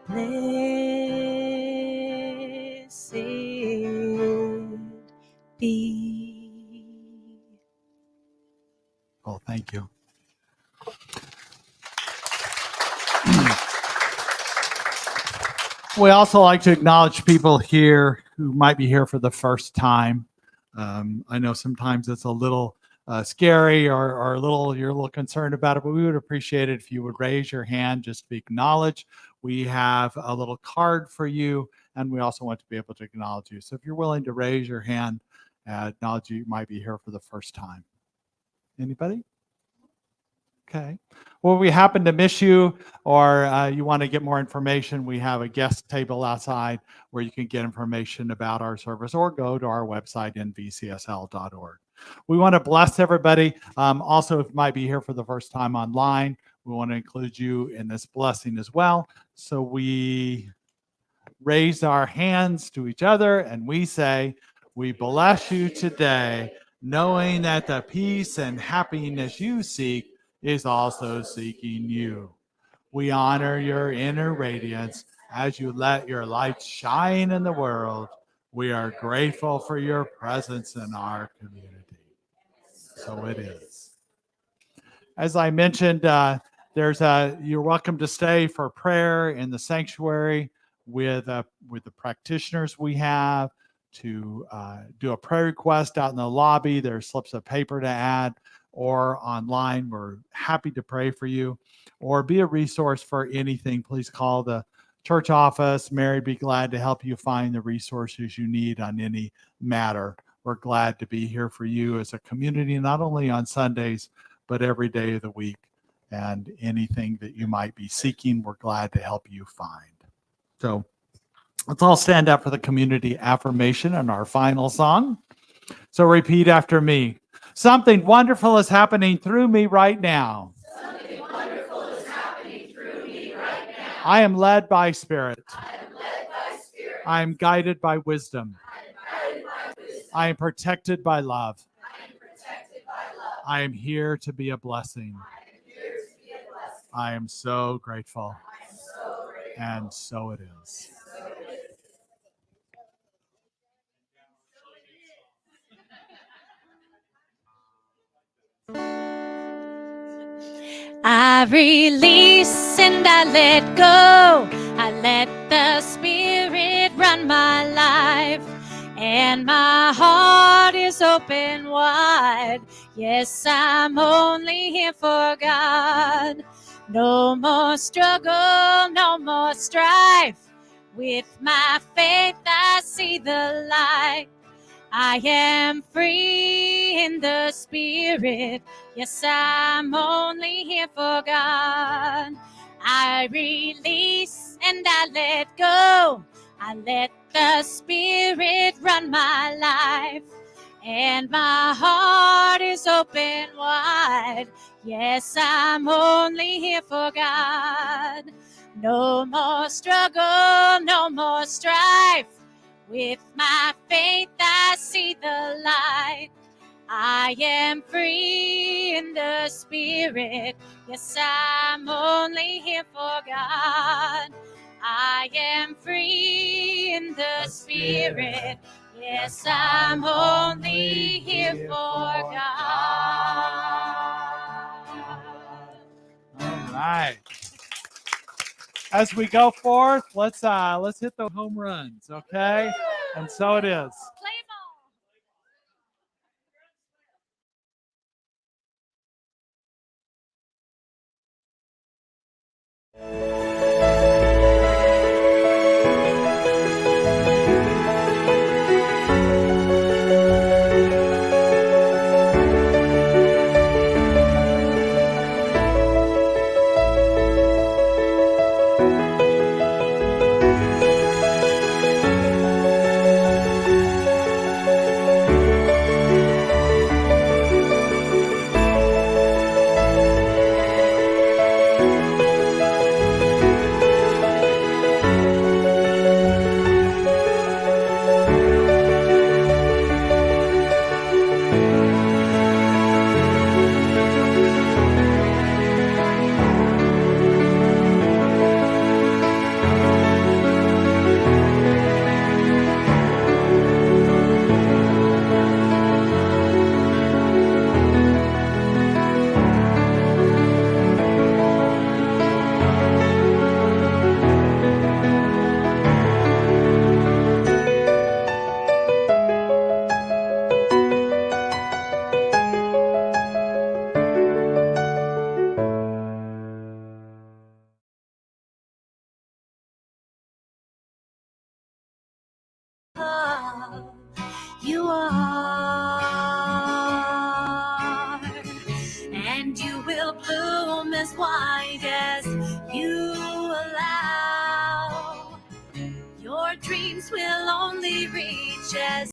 Blessed be. Oh, thank you. We also like to acknowledge people here who might be here for the first time. I know sometimes it's a little scary or you're a little concerned about it, but we would appreciate it if you would raise your hand just to acknowledge. We have a little card for you, and we also want to be able to acknowledge you. So if you're willing to raise your hand, acknowledge you might be here for the first time. Anybody? Okay. Well, we happen to miss you or you want to get more information, we have a guest table outside where you can get information about our service or go to our website, nvcsl.org. We want to bless everybody. Also, if you might be here for the first time online, we want to include you in this blessing as well. So we raise our hands to each other and we say, we bless you today, knowing that the peace and happiness you seek is also seeking you. We honor your inner radiance as you let your light shine in the world. We are grateful for your presence in our community. So it is. As I mentioned, you're welcome to stay for prayer in the sanctuary with the practitioners we have, to do a prayer request out in the lobby. There's slips of paper to add, or online. We're happy to pray for you, or be a resource for anything. Please call the church office. Mary would be glad to help you find the resources you need on any matter. We're glad to be here for you as a community, not only on Sundays, but every day of the week. And anything that you might be seeking, we're glad to help you find. So let's all stand up for the community affirmation and our final song. So repeat after me. Something wonderful is happening through me right now. Something wonderful is happening through me right now. I am led by Spirit. I am led by Spirit. I am guided by wisdom. I am guided by wisdom. I am protected by love. I am protected by love. I am here to be a blessing. I am here to be a blessing. I am so grateful. I am so grateful. And so it is. So it is. I release and I let go. I let the Spirit run my life, and my heart is open wide. Yes, I'm only here for God. No more struggle, no more strife. With my faith, I see the light. I am free in the Spirit. Yes, I'm only here for God. I release and I let go. I let the Spirit run my life, and my heart is open wide. Yes, I'm only here for God. No more struggle, no more strife. With my faith, I see the light. I am free in the Spirit. Yes, I'm only here for God. I am free in the Spirit. Yes, I'm only here for God. All right. As we go forth, let's hit the home runs, okay? And so it is. as wide as you allow. Your dreams will only reach as